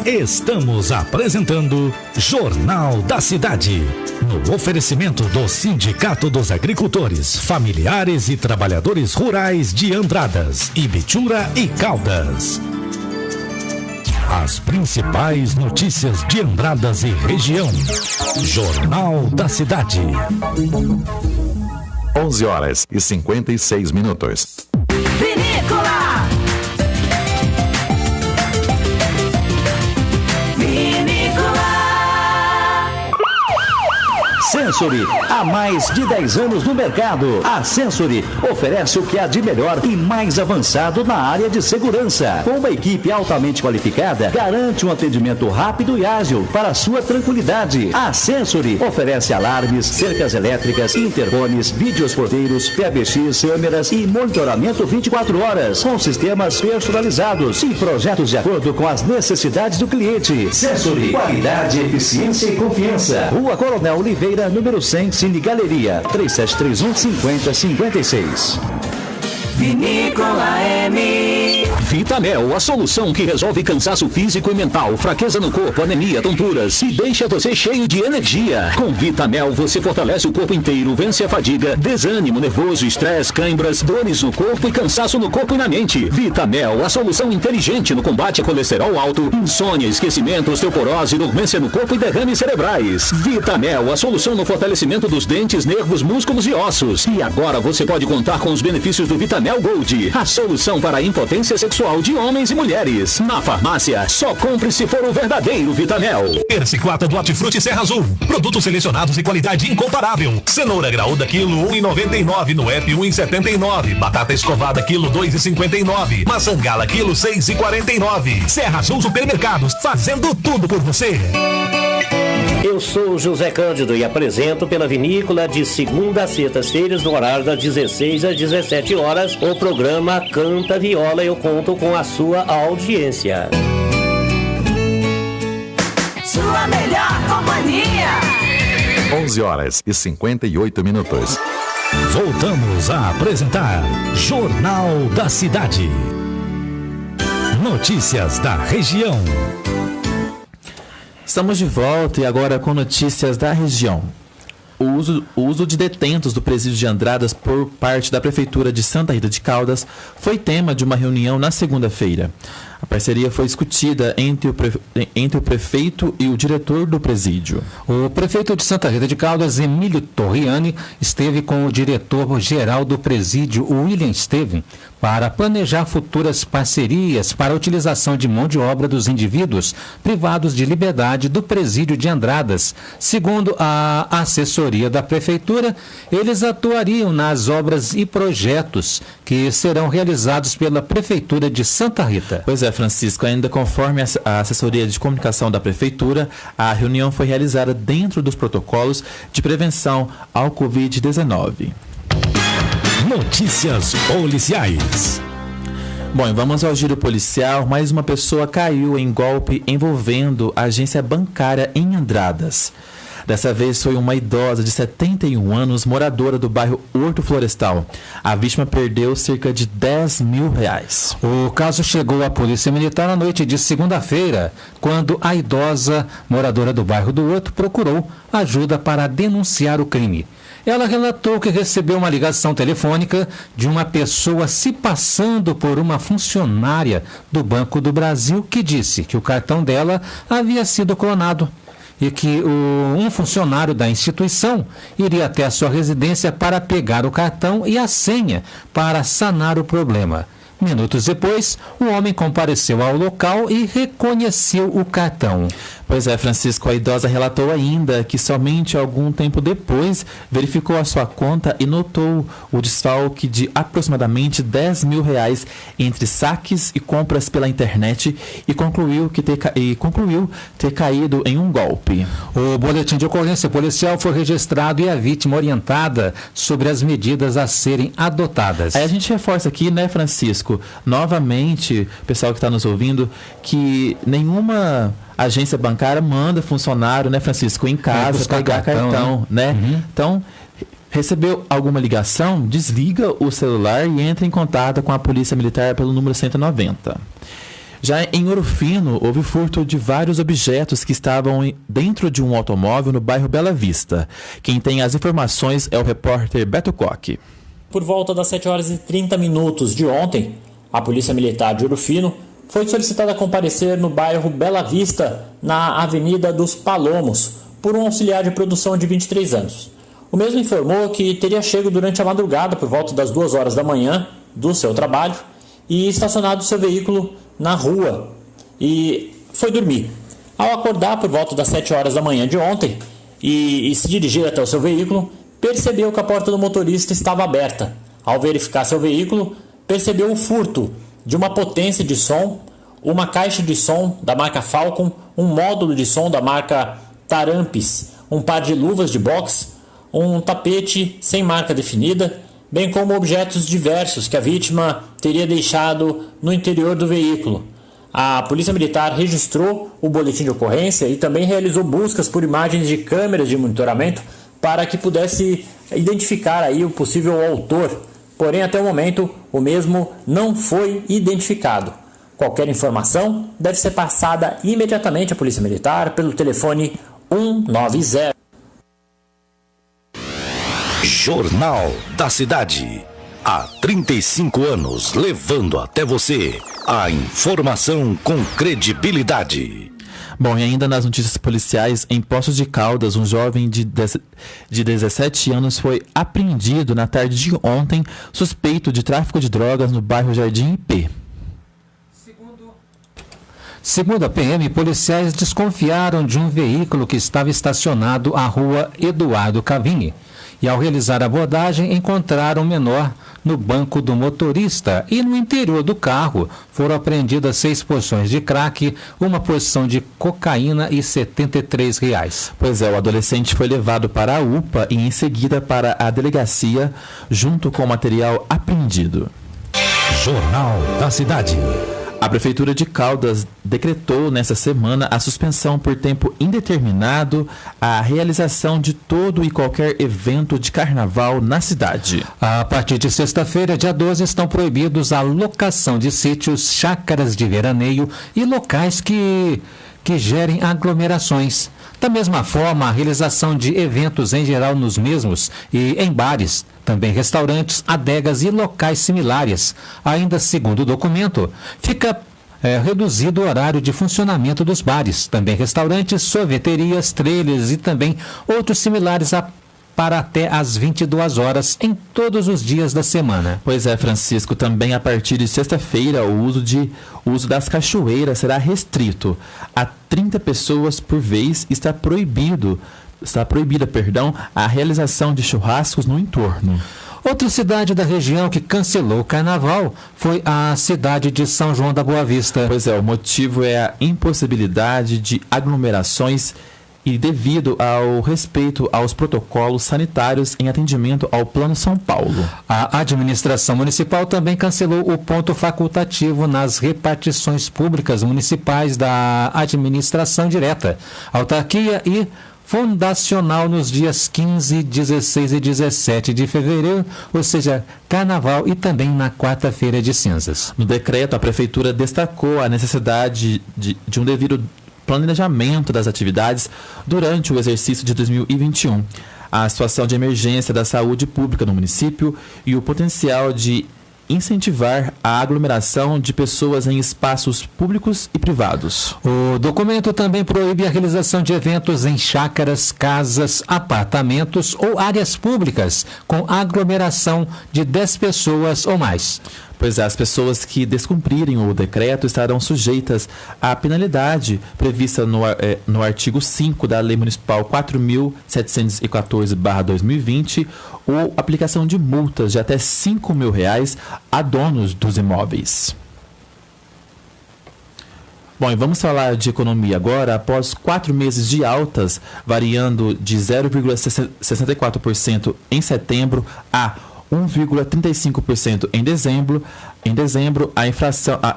Estamos apresentando Jornal da Cidade. No oferecimento do Sindicato dos Agricultores, Familiares e Trabalhadores Rurais de Andradas, Ibitura e Caldas. As principais notícias de Andradas e região. Jornal da Cidade. 11h56. Vinícola! Vinícola! Sensory, há mais de 10 anos no mercado. A Sensory oferece o que há de melhor e mais avançado na área de segurança. Com uma equipe altamente qualificada, garante um atendimento rápido e ágil para sua tranquilidade. A Sensory oferece alarmes, cercas elétricas, interfones, vídeos porteiros, PBX, câmeras e monitoramento 24 horas, com sistemas personalizados e projetos de acordo com as necessidades do cliente. Sensory, qualidade, eficiência e confiança. Rua Coronel Oliveira, número 100, Cine Galeria, 3731-5056. Vinícola M. Vitamel, a solução que resolve cansaço físico e mental, fraqueza no corpo, anemia, tonturas e deixa você cheio de energia. Com Vitamel você fortalece o corpo inteiro, vence a fadiga, desânimo, nervoso, estresse, câimbras, dores no corpo e cansaço no corpo e na mente. Vitamel, a solução inteligente no combate a colesterol alto, insônia, esquecimento, osteoporose, dormência no corpo e derrames cerebrais. Vitamel, a solução no fortalecimento dos dentes, nervos, músculos e ossos. E agora você pode contar com os benefícios do Vitamel Gold, a solução para a impotência sexual de homens e mulheres. Na farmácia, só compre se for o verdadeiro Vitamel. Persiclata do Hortifruti Serra Azul. Produtos selecionados e qualidade incomparável. Cenoura graúda quilo 1,99, no app 1,79. Batata escovada quilo 2,59. Maçã gala quilo 6,49. Serra Azul Supermercados, fazendo tudo por você. Eu sou José Cândido e apresento pela Vinícola de segunda a sexta-feiras, no horário das 16 às 17 horas, o programa Canta Viola. Eu conto com a sua audiência. Sua melhor companhia. 11h58. Voltamos a apresentar Jornal da Cidade. Notícias da região. Estamos de volta e agora com notícias da região. O uso de detentos do presídio de Andradas por parte da Prefeitura de Santa Rita de Caldas foi tema de uma reunião na segunda-feira. A parceria foi discutida entre o prefeito e o diretor do presídio. O prefeito de Santa Rita de Caldas, Emílio Torriani, esteve com o diretor-geral do presídio, William Esteven, para planejar futuras parcerias para a utilização de mão de obra dos indivíduos privados de liberdade do presídio de Andradas. Segundo a assessoria da prefeitura, eles atuariam nas obras e projetos que serão realizados pela prefeitura de Santa Rita. Pois é, Francisco, ainda conforme a assessoria de comunicação da prefeitura, a reunião foi realizada dentro dos protocolos de prevenção ao Covid-19. Notícias policiais. Bom, e vamos ao giro policial. Mais uma pessoa caiu em golpe envolvendo a agência bancária em Andradas. Dessa vez foi uma idosa de 71 anos, moradora do bairro Horto Florestal. A vítima perdeu cerca de R$10 mil. O caso chegou à Polícia Militar na noite de segunda-feira, quando a idosa, moradora do bairro do Horto, procurou ajuda para denunciar o crime. Ela relatou que recebeu uma ligação telefônica de uma pessoa se passando por uma funcionária do Banco do Brasil que disse que o cartão dela havia sido clonado e que um funcionário da instituição iria até a sua residência para pegar o cartão e a senha para sanar o problema. Minutos depois, o homem compareceu ao local e reconheceu o cartão. Pois é, Francisco, a idosa relatou ainda que somente algum tempo depois verificou a sua conta e notou o desfalque de aproximadamente R$10 mil entre saques e compras pela internet e concluiu ter caído em um golpe. O boletim de ocorrência policial foi registrado e a vítima orientada sobre as medidas a serem adotadas. Aí a gente reforça aqui, né, Francisco, novamente, pessoal que está nos ouvindo, que nenhuma agência bancária manda funcionário, né, Francisco, em casa pegar cartão, né? Uhum. Então, recebeu alguma ligação, desliga o celular e entra em contato com a Polícia Militar pelo número 190. Já em Ouro Fino, houve furto de vários objetos que estavam dentro de um automóvel no bairro Bela Vista. Quem tem as informações é o repórter Beto Coque. Por volta das 7h30 de ontem, a Polícia Militar de Ouro Fino foi solicitada a comparecer no bairro Bela Vista, na Avenida dos Palomos, por um auxiliar de produção de 23 anos. O mesmo informou que teria chego durante a madrugada, por volta das 2 horas da manhã, do seu trabalho, e estacionado seu veículo na rua, e foi dormir. Ao acordar por volta das 7 horas da manhã de ontem, e se dirigir até o seu veículo, percebeu que a porta do motorista estava aberta. Ao verificar seu veículo, percebeu o furto de uma potência de som, uma caixa de som da marca Falcon, um módulo de som da marca Tarampis, um par de luvas de boxe, um tapete sem marca definida, bem como objetos diversos que a vítima teria deixado no interior do veículo. A Polícia Militar registrou o boletim de ocorrência e também realizou buscas por imagens de câmeras de monitoramento para que pudesse identificar aí o possível autor. Porém, até o momento, o mesmo não foi identificado. Qualquer informação deve ser passada imediatamente à Polícia Militar pelo telefone 190. Jornal da Cidade. Há 35 anos, levando até você a informação com credibilidade. Bom, e ainda nas notícias policiais, em Poços de Caldas, um jovem de 17 anos foi apreendido na tarde de ontem, suspeito de tráfico de drogas no bairro Jardim IP. Segundo a PM, policiais desconfiaram de um veículo que estava estacionado à rua Eduardo Cavini. E ao realizar a abordagem, encontraram o menor no banco do motorista e no interior do carro foram apreendidas 6 porções de crack, uma porção de cocaína e R$73. Pois é, o adolescente foi levado para a UPA e em seguida para a delegacia, junto com o material apreendido. Jornal da Cidade. A Prefeitura de Caldas decretou nesta semana a suspensão por tempo indeterminado à realização de todo e qualquer evento de carnaval na cidade. A partir de sexta-feira, dia 12, estão proibidos a locação de sítios, chácaras de veraneio e locais que gerem aglomerações. Da mesma forma, a realização de eventos em geral nos mesmos e em bares, também restaurantes, adegas e locais similares. Ainda segundo o documento, fica reduzido o horário de funcionamento dos bares, também restaurantes, sorveterias, trailers e também outros similares para até às 22 horas em todos os dias da semana. Pois é, Francisco, também a partir de sexta-feira o uso das cachoeiras será restrito a 30 pessoas por vez. Está proibida a realização de churrascos no entorno. Outra cidade da região que cancelou o carnaval foi a cidade de São João da Boa Vista. Pois é, o motivo é a impossibilidade de aglomerações e devido ao respeito aos protocolos sanitários em atendimento ao Plano São Paulo. A administração municipal também cancelou o ponto facultativo nas repartições públicas municipais da administração direta, autarquia e fundacional nos dias 15, 16 e 17 de fevereiro, ou seja, carnaval e também na quarta-feira de cinzas. No decreto, a Prefeitura destacou a necessidade de um devido planejamento das atividades durante o exercício de 2021, a situação de emergência da saúde pública no município e o potencial de incentivar a aglomeração de pessoas em espaços públicos e privados. O documento também proíbe a realização de eventos em chácaras, casas, apartamentos ou áreas públicas com aglomeração de 10 pessoas ou mais. Pois é, as pessoas que descumprirem o decreto estarão sujeitas à penalidade prevista no artigo 5 da Lei Municipal 4.714/2020 ou aplicação de multas de até R$5.000 a donos dos imóveis. Bom, e vamos falar de economia agora. Após 4 meses de altas, variando de 0,64% em setembro a 1,35% em dezembro, a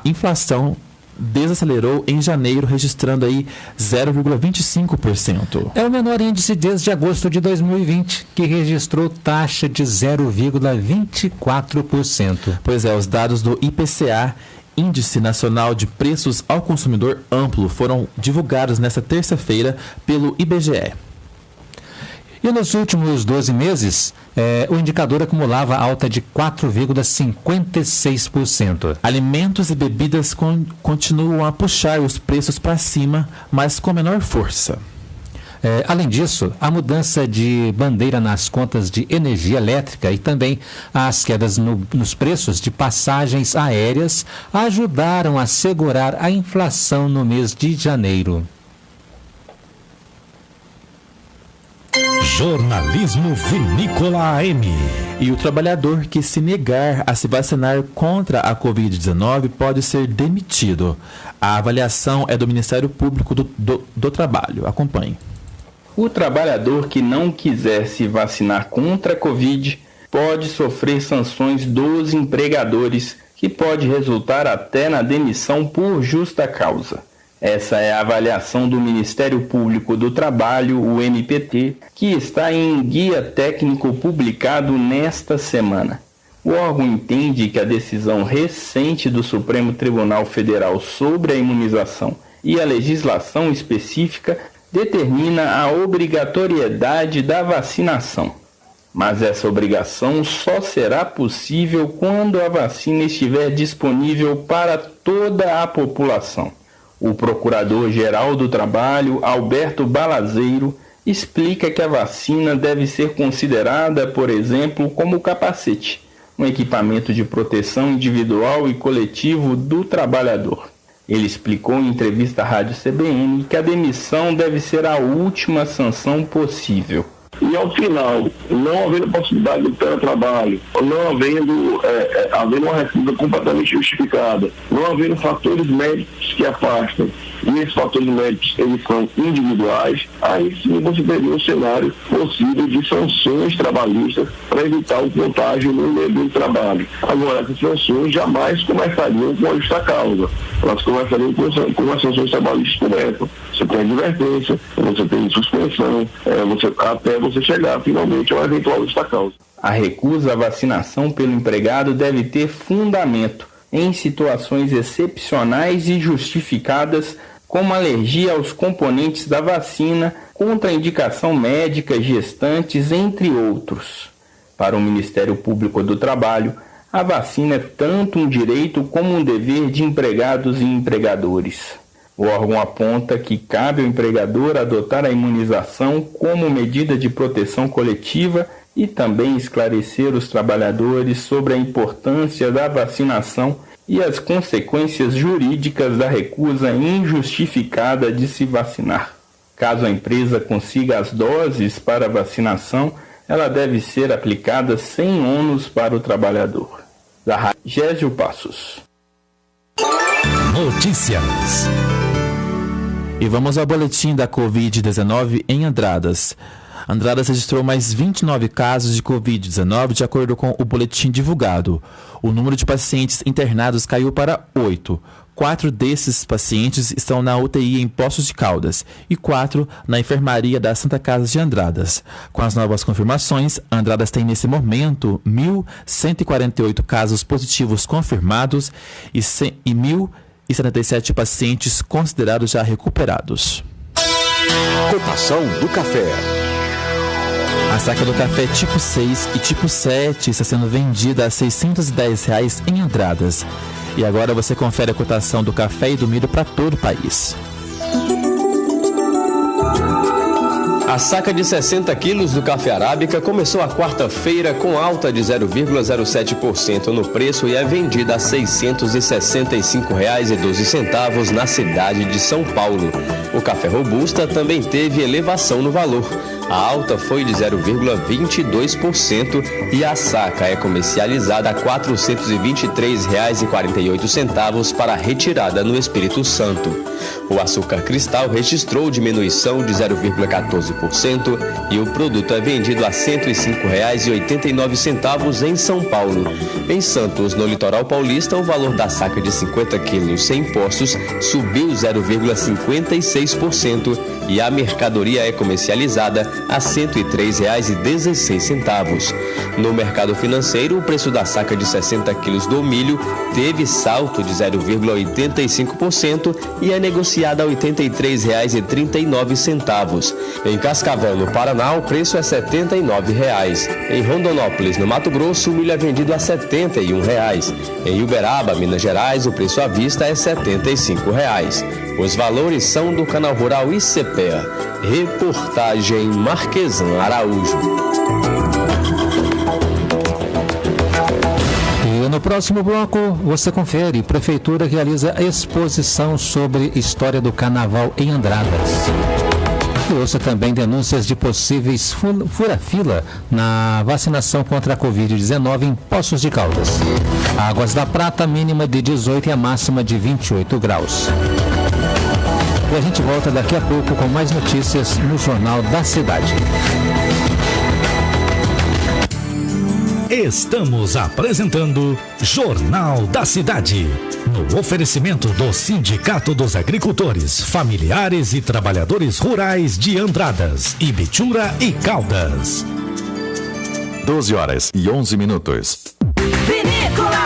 inflação desacelerou em janeiro, registrando aí 0,25%. É o menor índice desde agosto de 2020, que registrou taxa de 0,24%. Pois é, os dados do IPCA, Índice Nacional de Preços ao Consumidor Amplo, foram divulgados nesta terça-feira pelo IBGE. E nos últimos 12 meses, o indicador acumulava alta de 4,56%. Alimentos e bebidas continuam a puxar os preços para cima, mas com menor força. Além disso, a mudança de bandeira nas contas de energia elétrica e também as quedas nos preços de passagens aéreas ajudaram a segurar a inflação no mês de janeiro. Jornalismo Vinícola AM. E o trabalhador que se negar a se vacinar contra a Covid-19 pode ser demitido. A avaliação é do Ministério Público do Trabalho. Acompanhe. O trabalhador que não quiser se vacinar contra a Covid pode sofrer sanções dos empregadores, que pode resultar até na demissão por justa causa. Essa é a avaliação do Ministério Público do Trabalho, o MPT, que está em guia técnico publicado nesta semana. O órgão entende que a decisão recente do Supremo Tribunal Federal sobre a imunização e a legislação específica determina a obrigatoriedade da vacinação. Mas essa obrigação só será possível quando a vacina estiver disponível para toda a população. O Procurador-Geral do Trabalho, Alberto Balazeiro, explica que a vacina deve ser considerada, por exemplo, como capacete, um equipamento de proteção individual e coletivo do trabalhador. Ele explicou em entrevista à Rádio CBN que a demissão deve ser a última sanção possível. E ao final, não havendo possibilidade do teletrabalho, não havendo uma recusa completamente justificada, não havendo fatores médicos que afastam, e esses fatores médicos eles são individuais, aí sim você teria um cenário possível de sanções trabalhistas para evitar o contágio no meio do trabalho. Agora, essas sanções jamais começariam com a justa causa, elas começariam com as sanções trabalhistas começam. Você tem advertência, você tem suspensão, até você chegar finalmente a uma eventual justa causa. A recusa à vacinação pelo empregado deve ter fundamento em situações excepcionais e justificadas, como alergia aos componentes da vacina, contraindicação médica, gestantes, entre outros. Para o Ministério Público do Trabalho, a vacina é tanto um direito como um dever de empregados e empregadores. O órgão aponta que cabe ao empregador adotar a imunização como medida de proteção coletiva e também esclarecer os trabalhadores sobre a importância da vacinação e as consequências jurídicas da recusa injustificada de se vacinar. Caso a empresa consiga as doses para a vacinação, ela deve ser aplicada sem ônus para o trabalhador. Da Rádio Gésio Passos. Notícias. E vamos ao boletim da Covid-19 em Andradas. Andradas registrou mais 29 casos de Covid-19 de acordo com o boletim divulgado. O número de pacientes internados caiu para 8. 4 desses pacientes estão na UTI em Poços de Caldas e 4 na enfermaria da Santa Casa de Andradas. Com as novas confirmações, Andradas tem nesse momento 1.148 casos positivos confirmados e 1.077 pacientes considerados já recuperados. Cotação do café. A saca do café tipo 6 e tipo 7 está sendo vendida a R$ 610 em Andradas. E agora você confere a cotação do café e do milho para todo o país. A saca de 60 quilos do café arábica começou a quarta-feira com alta de 0,07% no preço e é vendida a R$ 665,12 na cidade de São Paulo. O café robusta também teve elevação no valor. A alta foi de 0,22% e a saca é comercializada a R$ 423,48 para retirada no Espírito Santo. O açúcar cristal registrou diminuição de 0,14% e o produto é vendido a R$ 105,89 em São Paulo. Em Santos, no litoral paulista, o valor da saca de 50 quilos sem impostos subiu 0,56% e a mercadoria é comercializada a R$ 103,16. No mercado financeiro, o preço da saca de 60 quilos do milho teve salto de 0,85% e é negociada a R$ 83,39. Em Cascavel, no Paraná, o preço é R$ 79,00. Em Rondonópolis, no Mato Grosso, o milho é vendido a R$ 71,00. Em Uberaba, Minas Gerais, o preço à vista é R$ 75,00. Os valores são do Canal Rural ICPEA. Reportagem Marquesan Araújo. E no próximo bloco você confere. Prefeitura realiza exposição sobre história do carnaval em Andradas. E ouça também denúncias de possíveis fura-fila na vacinação contra a Covid-19 em Poços de Caldas. Águas da Prata, mínima de 18 e a máxima de 28 graus. E a gente volta daqui a pouco com mais notícias no Jornal da Cidade. Estamos apresentando Jornal da Cidade, no oferecimento do Sindicato dos Agricultores, Familiares e Trabalhadores Rurais de Andradas, Ibitura e Caldas. 12h11. Vinícola!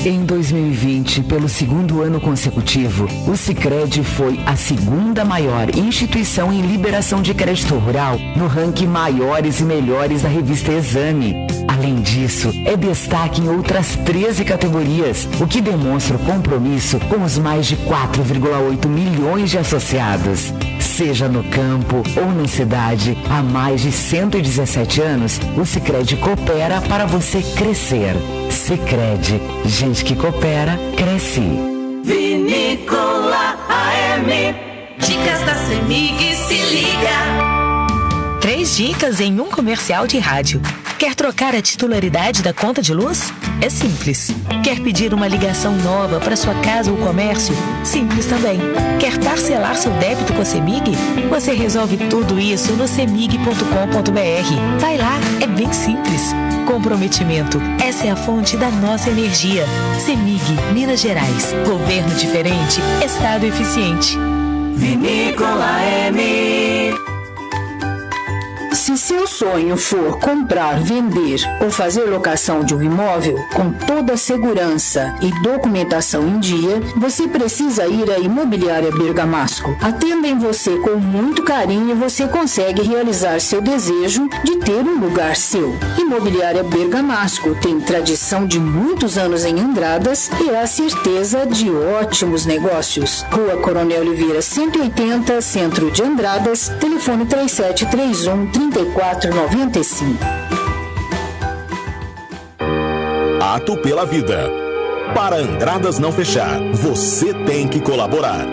Em 2020, pelo segundo ano consecutivo, o Sicredi foi a segunda maior instituição em liberação de crédito rural no ranking Maiores e Melhores da revista Exame. Além disso, é destaque em outras 13 categorias, o que demonstra o compromisso com os mais de 4,8 milhões de associados. Seja no campo ou na cidade, há mais de 117 anos, o Sicredi coopera para você crescer. Sicredi, gente que coopera, cresce. Vinícola AM. Dicas da CEMIG, se liga. 3 dicas em um comercial de rádio. Quer trocar a titularidade da conta de luz? É simples. Quer pedir uma ligação nova para sua casa ou comércio? Simples também. Quer parcelar seu débito com a CEMIG? Você resolve tudo isso no cemig.com.br. Vai lá, é bem simples. Comprometimento. Essa é a fonte da nossa energia. CEMIG, Minas Gerais. Governo diferente, Estado eficiente. Vinícola M. Se seu sonho for comprar, vender ou fazer locação de um imóvel com toda a segurança e documentação em dia, você precisa ir à Imobiliária Bergamasco. Atendem você com muito carinho e você consegue realizar seu desejo de ter um lugar seu. Imobiliária Bergamasco tem tradição de muitos anos em Andradas e é a certeza de ótimos negócios. Rua Coronel Oliveira 180, Centro de Andradas, telefone 3731-3495. Ato pela vida. Para Andradas não fechar, você tem que colaborar.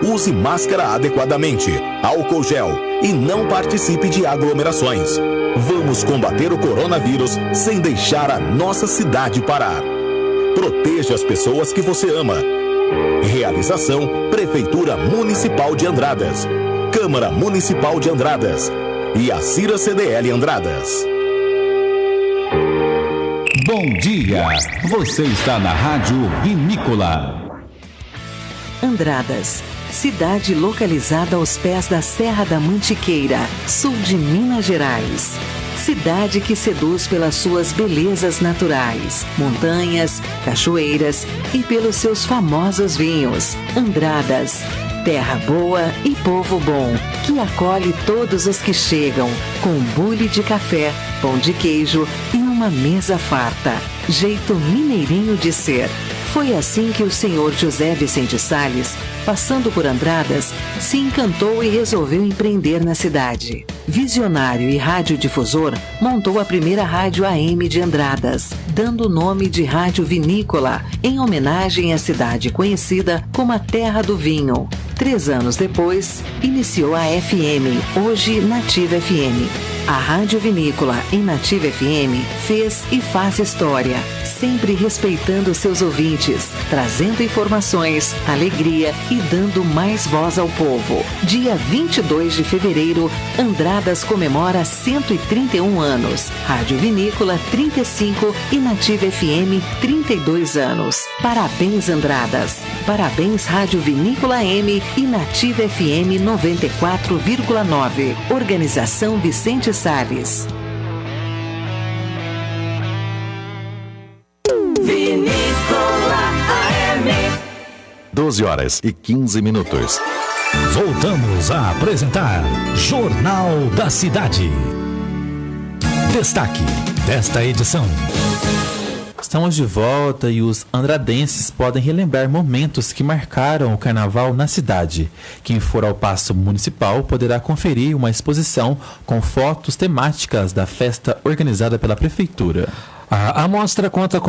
Use máscara adequadamente, álcool gel e não participe de aglomerações. Vamos combater o coronavírus sem deixar a nossa cidade parar. Proteja as pessoas que você ama. Realização Prefeitura Municipal de Andradas, Câmara Municipal de Andradas e a Cira CDL Andradas. Bom dia! Você está na Rádio Vinícola. Andradas, cidade localizada aos pés da Serra da Mantiqueira, sul de Minas Gerais. Cidade que seduz pelas suas belezas naturais, montanhas, cachoeiras e pelos seus famosos vinhos. Andradas, terra boa e povo bom, que acolhe todos os que chegam, com bule de café, pão de queijo e uma mesa farta. Jeito mineirinho de ser. Foi assim que o senhor José Vicente Salles, passando por Andradas, se encantou e resolveu empreender na cidade. Visionário e radiodifusor, montou a primeira rádio AM de Andradas, dando o nome de Rádio Vinícola, em homenagem à cidade conhecida como a Terra do Vinho. 3 anos depois, iniciou a FM, hoje Nativa FM. A Rádio Vinícola em Nativa FM fez e faz história, sempre respeitando seus ouvintes, trazendo informações, alegria e dando mais voz ao povo. Dia 22 de fevereiro, Andradas comemora 131 anos, Rádio Vinícola 35 e Nativa FM 32 anos. Parabéns, Andradas! Parabéns, Rádio Vinícola M e Nativa FM 94,9. Organização Vicente Salles. Vinícola AM. 12h15. Voltamos a apresentar Jornal da Cidade. Destaque desta edição. Estamos de volta e os andradenses podem relembrar momentos que marcaram o carnaval na cidade. Quem for ao Paço Municipal poderá conferir uma exposição com fotos temáticas da festa organizada pela Prefeitura. A mostra conta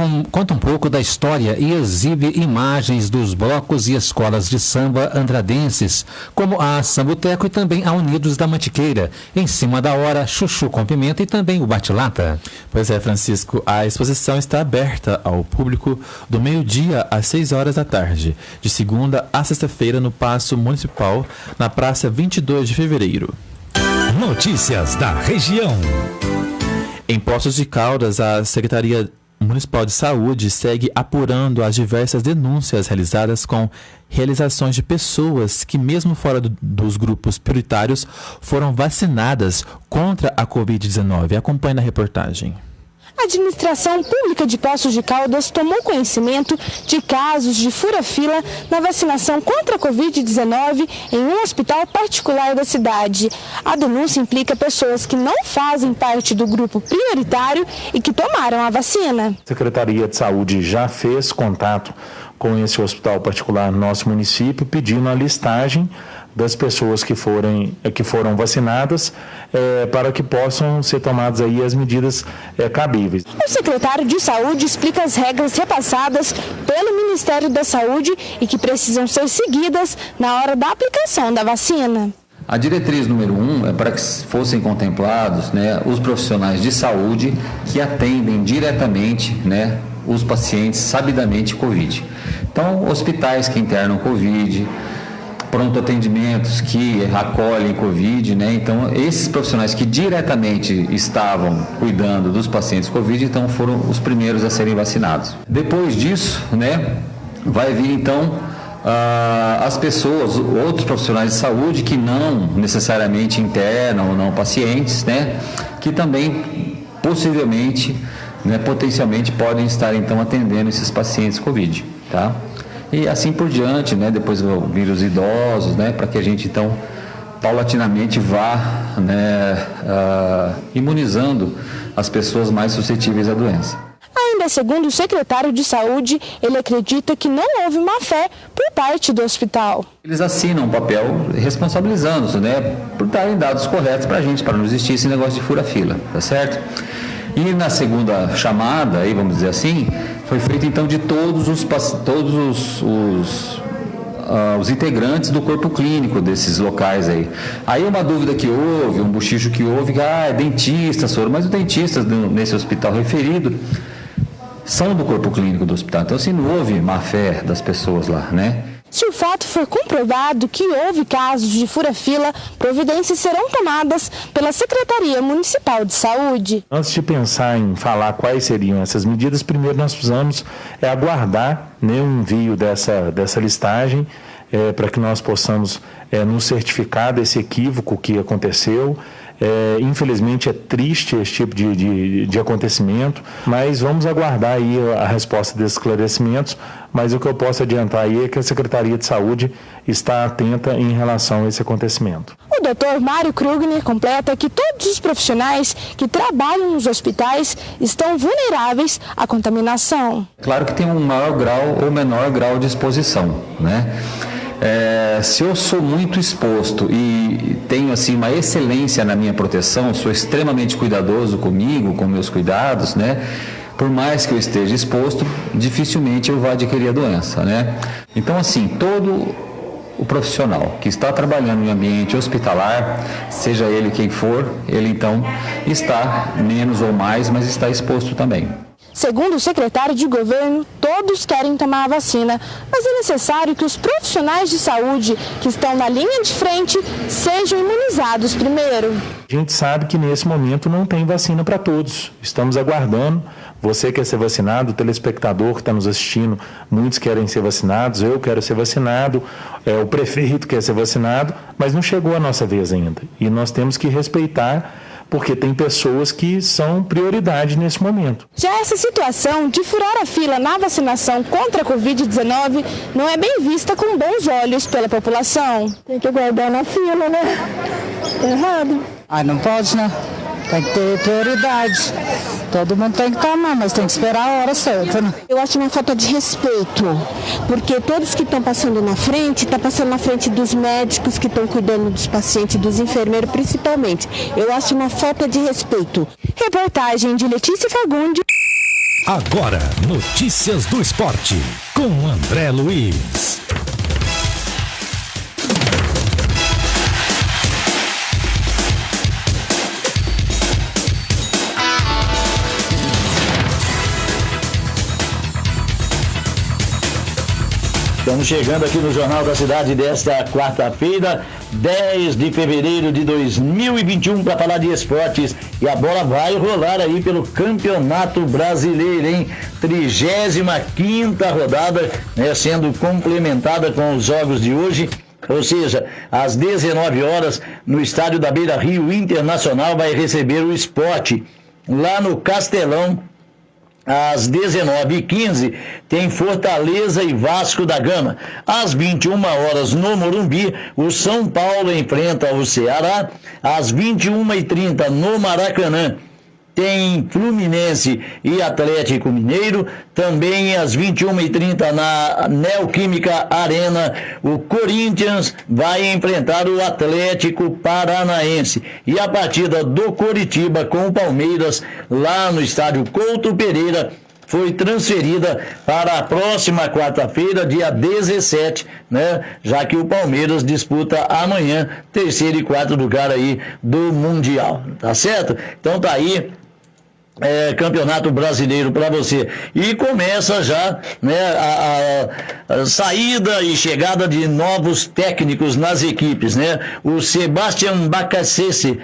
um pouco da história e exibe imagens dos blocos e escolas de samba andradenses, como a Sambuteco e também a Unidos da Mantiqueira, Em Cima da Hora, Chuchu com Pimenta e também o Bate-Lata. Pois é, Francisco, a exposição está aberta ao público do meio-dia às 6 horas da tarde, de segunda a sexta-feira no Paço Municipal, na Praça 22 de Fevereiro. Notícias da região. Em Poços de Caldas, a Secretaria Municipal de Saúde segue apurando as diversas denúncias realizadas com realizações de pessoas que, mesmo fora dos grupos prioritários, foram vacinadas contra a Covid-19. Acompanhe na reportagem. A Administração Pública de Poços de Caldas tomou conhecimento de casos de fura-fila na vacinação contra a Covid-19 em um hospital particular da cidade. A denúncia implica pessoas que não fazem parte do grupo prioritário e que tomaram a vacina. A Secretaria de Saúde já fez contato com esse hospital particular no nosso município, pedindo a listagem das pessoas que foram vacinadas para que possam ser tomadas aí as medidas cabíveis. O secretário de Saúde explica as regras repassadas pelo Ministério da Saúde e que precisam ser seguidas na hora da aplicação da vacina. A diretriz número 1 é para que fossem contemplados os profissionais de saúde que atendem diretamente os pacientes sabidamente Covid. Então, hospitais que internam Covid, pronto atendimentos que acolhem Covid, então esses profissionais que diretamente estavam cuidando dos pacientes Covid, então foram os primeiros a serem vacinados. Depois disso, vai vir então as pessoas, outros profissionais de saúde que não necessariamente internam ou não pacientes, que também possivelmente, potencialmente podem estar então atendendo esses pacientes Covid, tá? E assim por diante, depois vão vir os idosos, para que a gente então paulatinamente vá imunizando as pessoas mais suscetíveis à doença. Ainda segundo o secretário de Saúde, ele acredita que não houve má fé por parte do hospital. Eles assinam um papel responsabilizando-se, por darem dados corretos para a gente, para não existir esse negócio de fura-fila, tá certo? E na segunda chamada, aí vamos dizer assim, foi feito então de todos os integrantes do corpo clínico desses locais aí. Aí uma dúvida que houve, um bochicho que houve, é dentista, senhor, mas os dentistas nesse hospital referido são do corpo clínico do hospital. Então assim, não houve má fé das pessoas lá, Se o fato for comprovado que houve casos de fura-fila, providências serão tomadas pela Secretaria Municipal de Saúde. Antes de pensar em falar quais seriam essas medidas, primeiro nós precisamos aguardar o envio dessa listagem para que nós possamos nos certificar desse equívoco que aconteceu. Infelizmente é triste esse tipo de acontecimento, mas vamos aguardar aí a resposta desses esclarecimentos, mas o que eu posso adiantar aí é que a Secretaria de Saúde está atenta em relação a esse acontecimento. O Dr. Mário Krugner completa que todos os profissionais que trabalham nos hospitais estão vulneráveis à contaminação. Claro que tem um maior grau ou menor grau de exposição, se eu sou muito exposto e tenho assim uma excelência na minha proteção, sou extremamente cuidadoso comigo, com meus cuidados, por mais que eu esteja exposto, dificilmente eu vou adquirir a doença, Então assim, todo o profissional que está trabalhando em ambiente hospitalar, seja ele quem for, ele então está menos ou mais, mas está exposto também. Segundo o secretário de governo, todos querem tomar a vacina, mas é necessário que os profissionais de saúde que estão na linha de frente sejam imunizados primeiro. A gente sabe que nesse momento não tem vacina para todos. Estamos aguardando. Você quer ser vacinado, o telespectador que está nos assistindo, muitos querem ser vacinados, eu quero ser vacinado, o prefeito quer ser vacinado, mas não chegou a nossa vez ainda. E nós temos que respeitar, porque tem pessoas que são prioridade nesse momento. Já essa situação de furar a fila na vacinação contra a Covid-19 não é bem vista com bons olhos pela população. Tem que aguardar na fila, Errado. Não pode, Tem que ter prioridade. Todo mundo tem que tomar, mas tem que esperar a hora certa, Eu acho uma falta de respeito, porque todos que estão passando na frente, estão passando na frente dos médicos que estão cuidando dos pacientes, dos enfermeiros principalmente. Eu acho uma falta de respeito. Reportagem de Letícia Fagundes. Agora, notícias do esporte, com André Luiz. Estamos chegando aqui no Jornal da Cidade desta quarta-feira, 10 de fevereiro de 2021, para falar de esportes. E a bola vai rolar aí pelo Campeonato Brasileiro, hein? 35ª rodada, né, sendo complementada com os jogos de hoje. Ou seja, às 19 horas, no estádio da Beira Rio, Internacional vai receber o Sport. Lá no Castelão, às 19h15, tem Fortaleza e Vasco da Gama. Às 21 horas, no Morumbi, o São Paulo enfrenta o Ceará. Às 21h30, no Maracanã, tem Fluminense e Atlético Mineiro. Também às 21h30 na Neoquímica Arena, o Corinthians vai enfrentar o Atlético Paranaense. E a partida do Coritiba com o Palmeiras, lá no estádio Couto Pereira, foi transferida para a próxima quarta-feira, dia 17, né? Já que o Palmeiras disputa amanhã, 3º e 4º lugar aí do Mundial, tá certo? Então tá aí. Campeonato Brasileiro para você. E começa já, né, a saída e chegada de novos técnicos nas equipes, né? O Sebastião Bacacese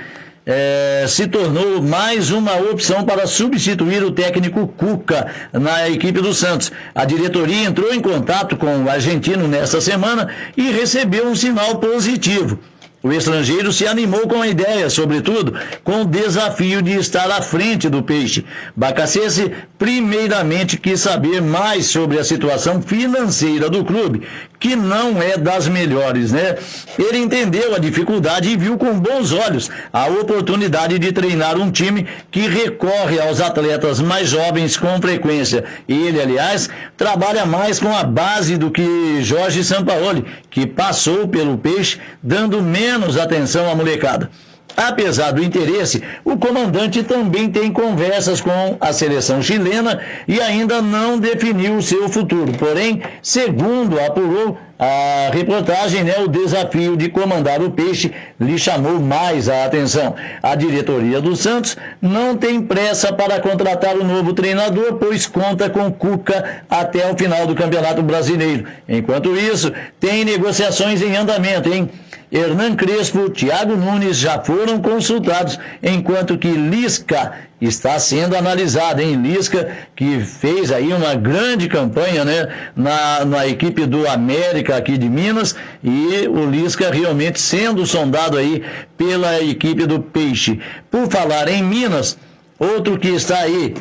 se tornou mais uma opção para substituir o técnico Cuca na equipe do Santos. A diretoria entrou em contato com o argentino nesta semana e recebeu um sinal positivo. O estrangeiro se animou com a ideia, sobretudo com o desafio de estar à frente do Peixe. Bacacese primeiramente quis saber mais sobre a situação financeira do clube, que não é das melhores, né? Ele entendeu a dificuldade e viu com bons olhos a oportunidade de treinar um time que recorre aos atletas mais jovens com frequência. Ele, aliás, trabalha mais com a base do que Jorge Sampaoli, que passou pelo Peixe, dando menos atenção à molecada. Apesar do interesse, o comandante também tem conversas com a seleção chilena e ainda não definiu o seu futuro. Porém, segundo apurou a reportagem, né, o desafio de comandar o Peixe lhe chamou mais a atenção. A diretoria do Santos não tem pressa para contratar o novo treinador, pois conta com Cuca até o final do Campeonato Brasileiro. Enquanto isso, tem negociações em andamento, hein? Hernan Crespo, Thiago Nunes já foram consultados, enquanto que Lisca está sendo analisado, hein? Lisca, que fez aí uma grande campanha, né, na equipe do América aqui de Minas, e o Lisca realmente sendo sondado aí pela equipe do Peixe. Por falar em Minas, outro que está aí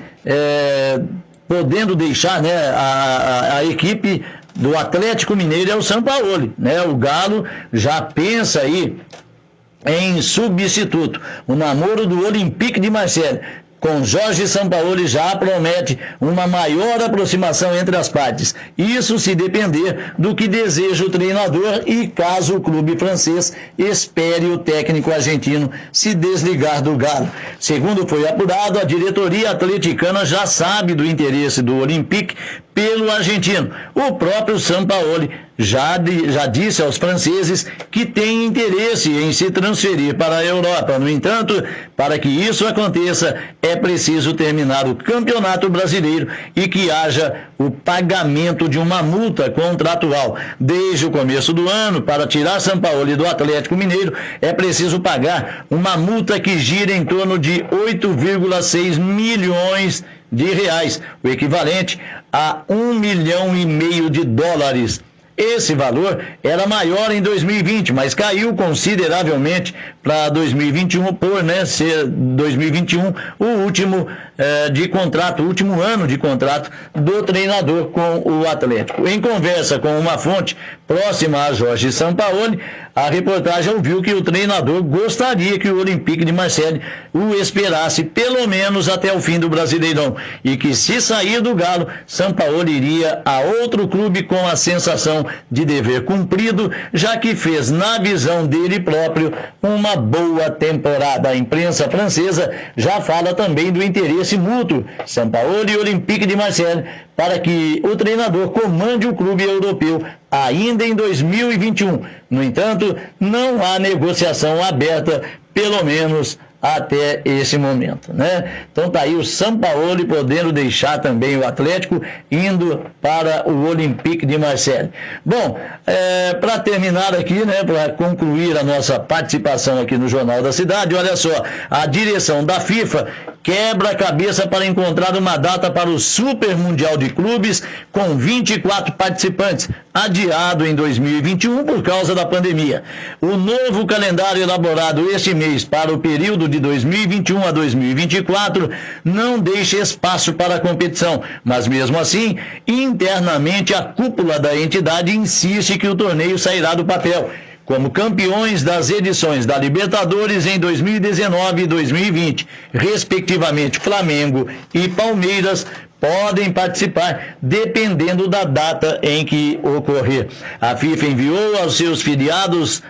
podendo deixar, né, a equipe do Atlético Mineiro é o Sampaoli, né? O Galo já pensa aí em substituto. O namoro do Olympique de Marseille com Jorge Sampaoli já promete uma maior aproximação entre as partes. Isso se depender do que deseja o treinador e caso o clube francês espere o técnico argentino se desligar do Galo. Segundo foi apurado, a diretoria atleticana já sabe do interesse do Olympique pelo argentino. O próprio Sampaoli já disse aos franceses que tem interesse em se transferir para a Europa. No entanto, para que isso aconteça, é preciso terminar o Campeonato Brasileiro e que haja o pagamento de uma multa contratual. Desde o começo do ano, para tirar Sampaoli do Atlético Mineiro, é preciso pagar uma multa que gira em torno de 8,6 milhões de reais, o equivalente a $1,5 milhão de dólares. Esse valor era maior em 2020, mas caiu consideravelmente para 2021, por, né, ser 2021 o último de contrato, o último ano de contrato do treinador com o Atlético. Em conversa com uma fonte próxima a Jorge Sampaoli, a reportagem ouviu que o treinador gostaria que o Olympique de Marseille o esperasse pelo menos até o fim do Brasileirão e que, se sair do Galo, Sampaoli iria a outro clube com a sensação de dever cumprido, já que fez, na visão dele próprio, uma boa temporada. A imprensa francesa já fala também do interesse interesse mútuo, Sampaoli e Olympique de Marseille, para que o treinador comande o clube europeu ainda em 2021. No entanto, não há negociação aberta, pelo menos até esse momento, né? Então tá aí o Sampaoli podendo deixar também o Atlético, indo para o Olympique de Marseille. Bom, para terminar aqui, né, para concluir a nossa participação aqui no Jornal da Cidade, olha só, a direção da FIFA quebra a cabeça para encontrar uma data para o Super Mundial de Clubes com 24 participantes, adiado em 2021 por causa da pandemia. O novo calendário elaborado este mês para o período de 2021 a 2024 não deixa espaço para a competição, mas mesmo assim, internamente a cúpula da entidade insiste que o torneio sairá do papel. Como campeões das edições da Libertadores em 2019 e 2020, respectivamente Flamengo e Palmeiras, podem participar, dependendo da data em que ocorrer. A FIFA enviou aos seus filiados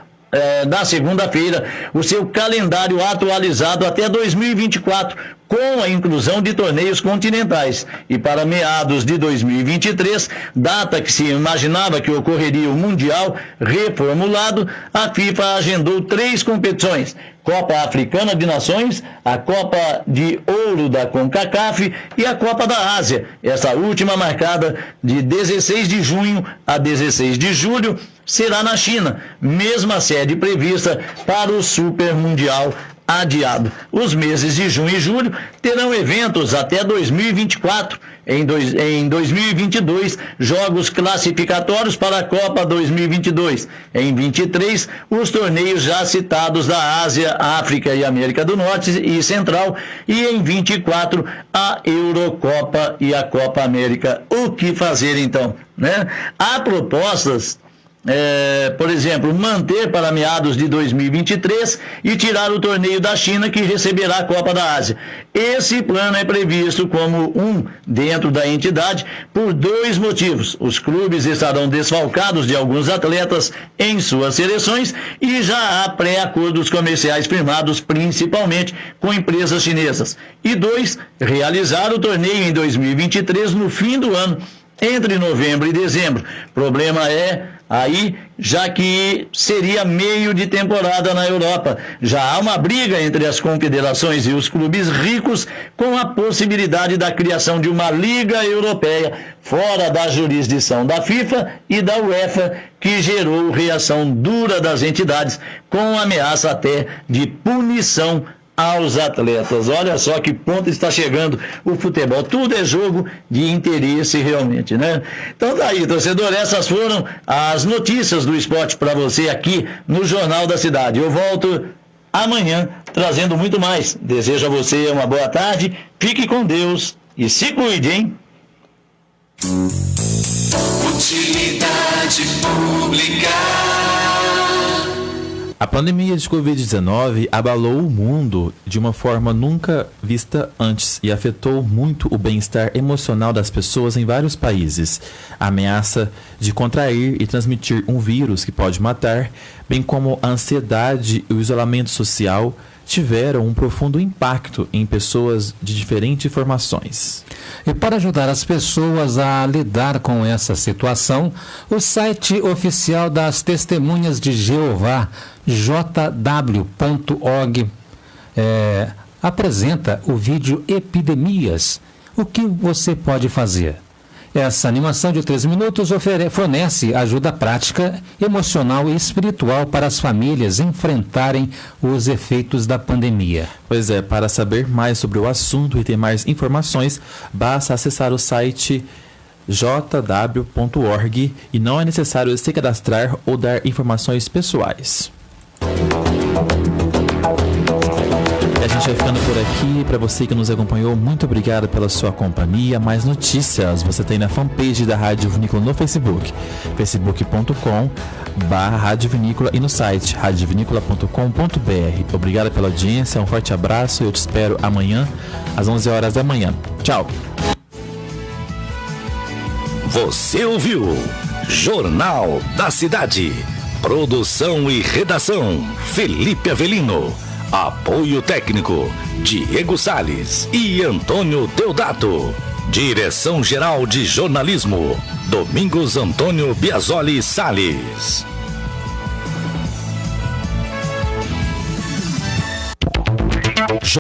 na segunda-feira o seu calendário atualizado até 2024, com a inclusão de torneios continentais. E para meados de 2023, data que se imaginava que ocorreria o Mundial reformulado, a FIFA agendou 3 competições: Copa Africana de Nações, a Copa de Ouro da CONCACAF e a Copa da Ásia, essa última marcada de 16 de junho a 16 de julho, será na China, mesma sede prevista para o Super Mundial adiado. Os meses de junho e julho terão eventos até 2024. Em 2022, jogos classificatórios para a Copa 2022. Em 23, os torneios já citados da Ásia, África e América do Norte e Central. E em 24, a Eurocopa e a Copa América. O que fazer então, né? Há propostas, por exemplo, manter para meados de 2023 e tirar o torneio da China, que receberá a Copa da Ásia. Esse plano é previsto como dentro da entidade por 2 motivos. Os clubes estarão desfalcados de alguns atletas em suas seleções e já há pré-acordos comerciais firmados principalmente com empresas chinesas. E 2, realizar o torneio em 2023 no fim do ano, entre novembro e dezembro. Problema aí, já que seria meio de temporada na Europa. Já há uma briga entre as confederações e os clubes ricos com a possibilidade da criação de uma Liga Europeia fora da jurisdição da FIFA e da UEFA, que gerou reação dura das entidades, com ameaça até de punição aos atletas. Olha só que ponto está chegando o futebol. Tudo é jogo de interesse realmente, né? Então tá aí, torcedor, essas foram as notícias do esporte para você aqui no Jornal da Cidade. Eu volto amanhã trazendo muito mais. Desejo a você uma boa tarde, fique com Deus e se cuide, hein? Utilidade pública. A pandemia de Covid-19 abalou o mundo de uma forma nunca vista antes e afetou muito o bem-estar emocional das pessoas em vários países. A ameaça de contrair e transmitir um vírus que pode matar, bem como a ansiedade e o isolamento social, tiveram um profundo impacto em pessoas de diferentes formações. E para ajudar as pessoas a lidar com essa situação, o site oficial das Testemunhas de Jeová, jw.org, apresenta o vídeo Epidemias. O que você pode fazer? Essa animação de 3 minutos fornece ajuda prática, emocional e espiritual para as famílias enfrentarem os efeitos da pandemia. Pois é, para saber mais sobre o assunto e ter mais informações, basta acessar o site jw.org e não é necessário se cadastrar ou dar informações pessoais. A gente vai ficando por aqui. Para você que nos acompanhou, muito obrigado pela sua companhia. Mais notícias você tem na fanpage da Rádio Vinícola no Facebook, facebook.com/Rádio Vinícola, e no site radiovinícola.com.br. Obrigado pela audiência, um forte abraço e eu te espero amanhã às 11 horas da manhã. Tchau! Você ouviu Jornal da Cidade. Produção e redação Felipe Avelino. Apoio técnico, Diego Salles e Antônio Deodato. Direção-geral de jornalismo, Domingos Antônio Biasoli Salles.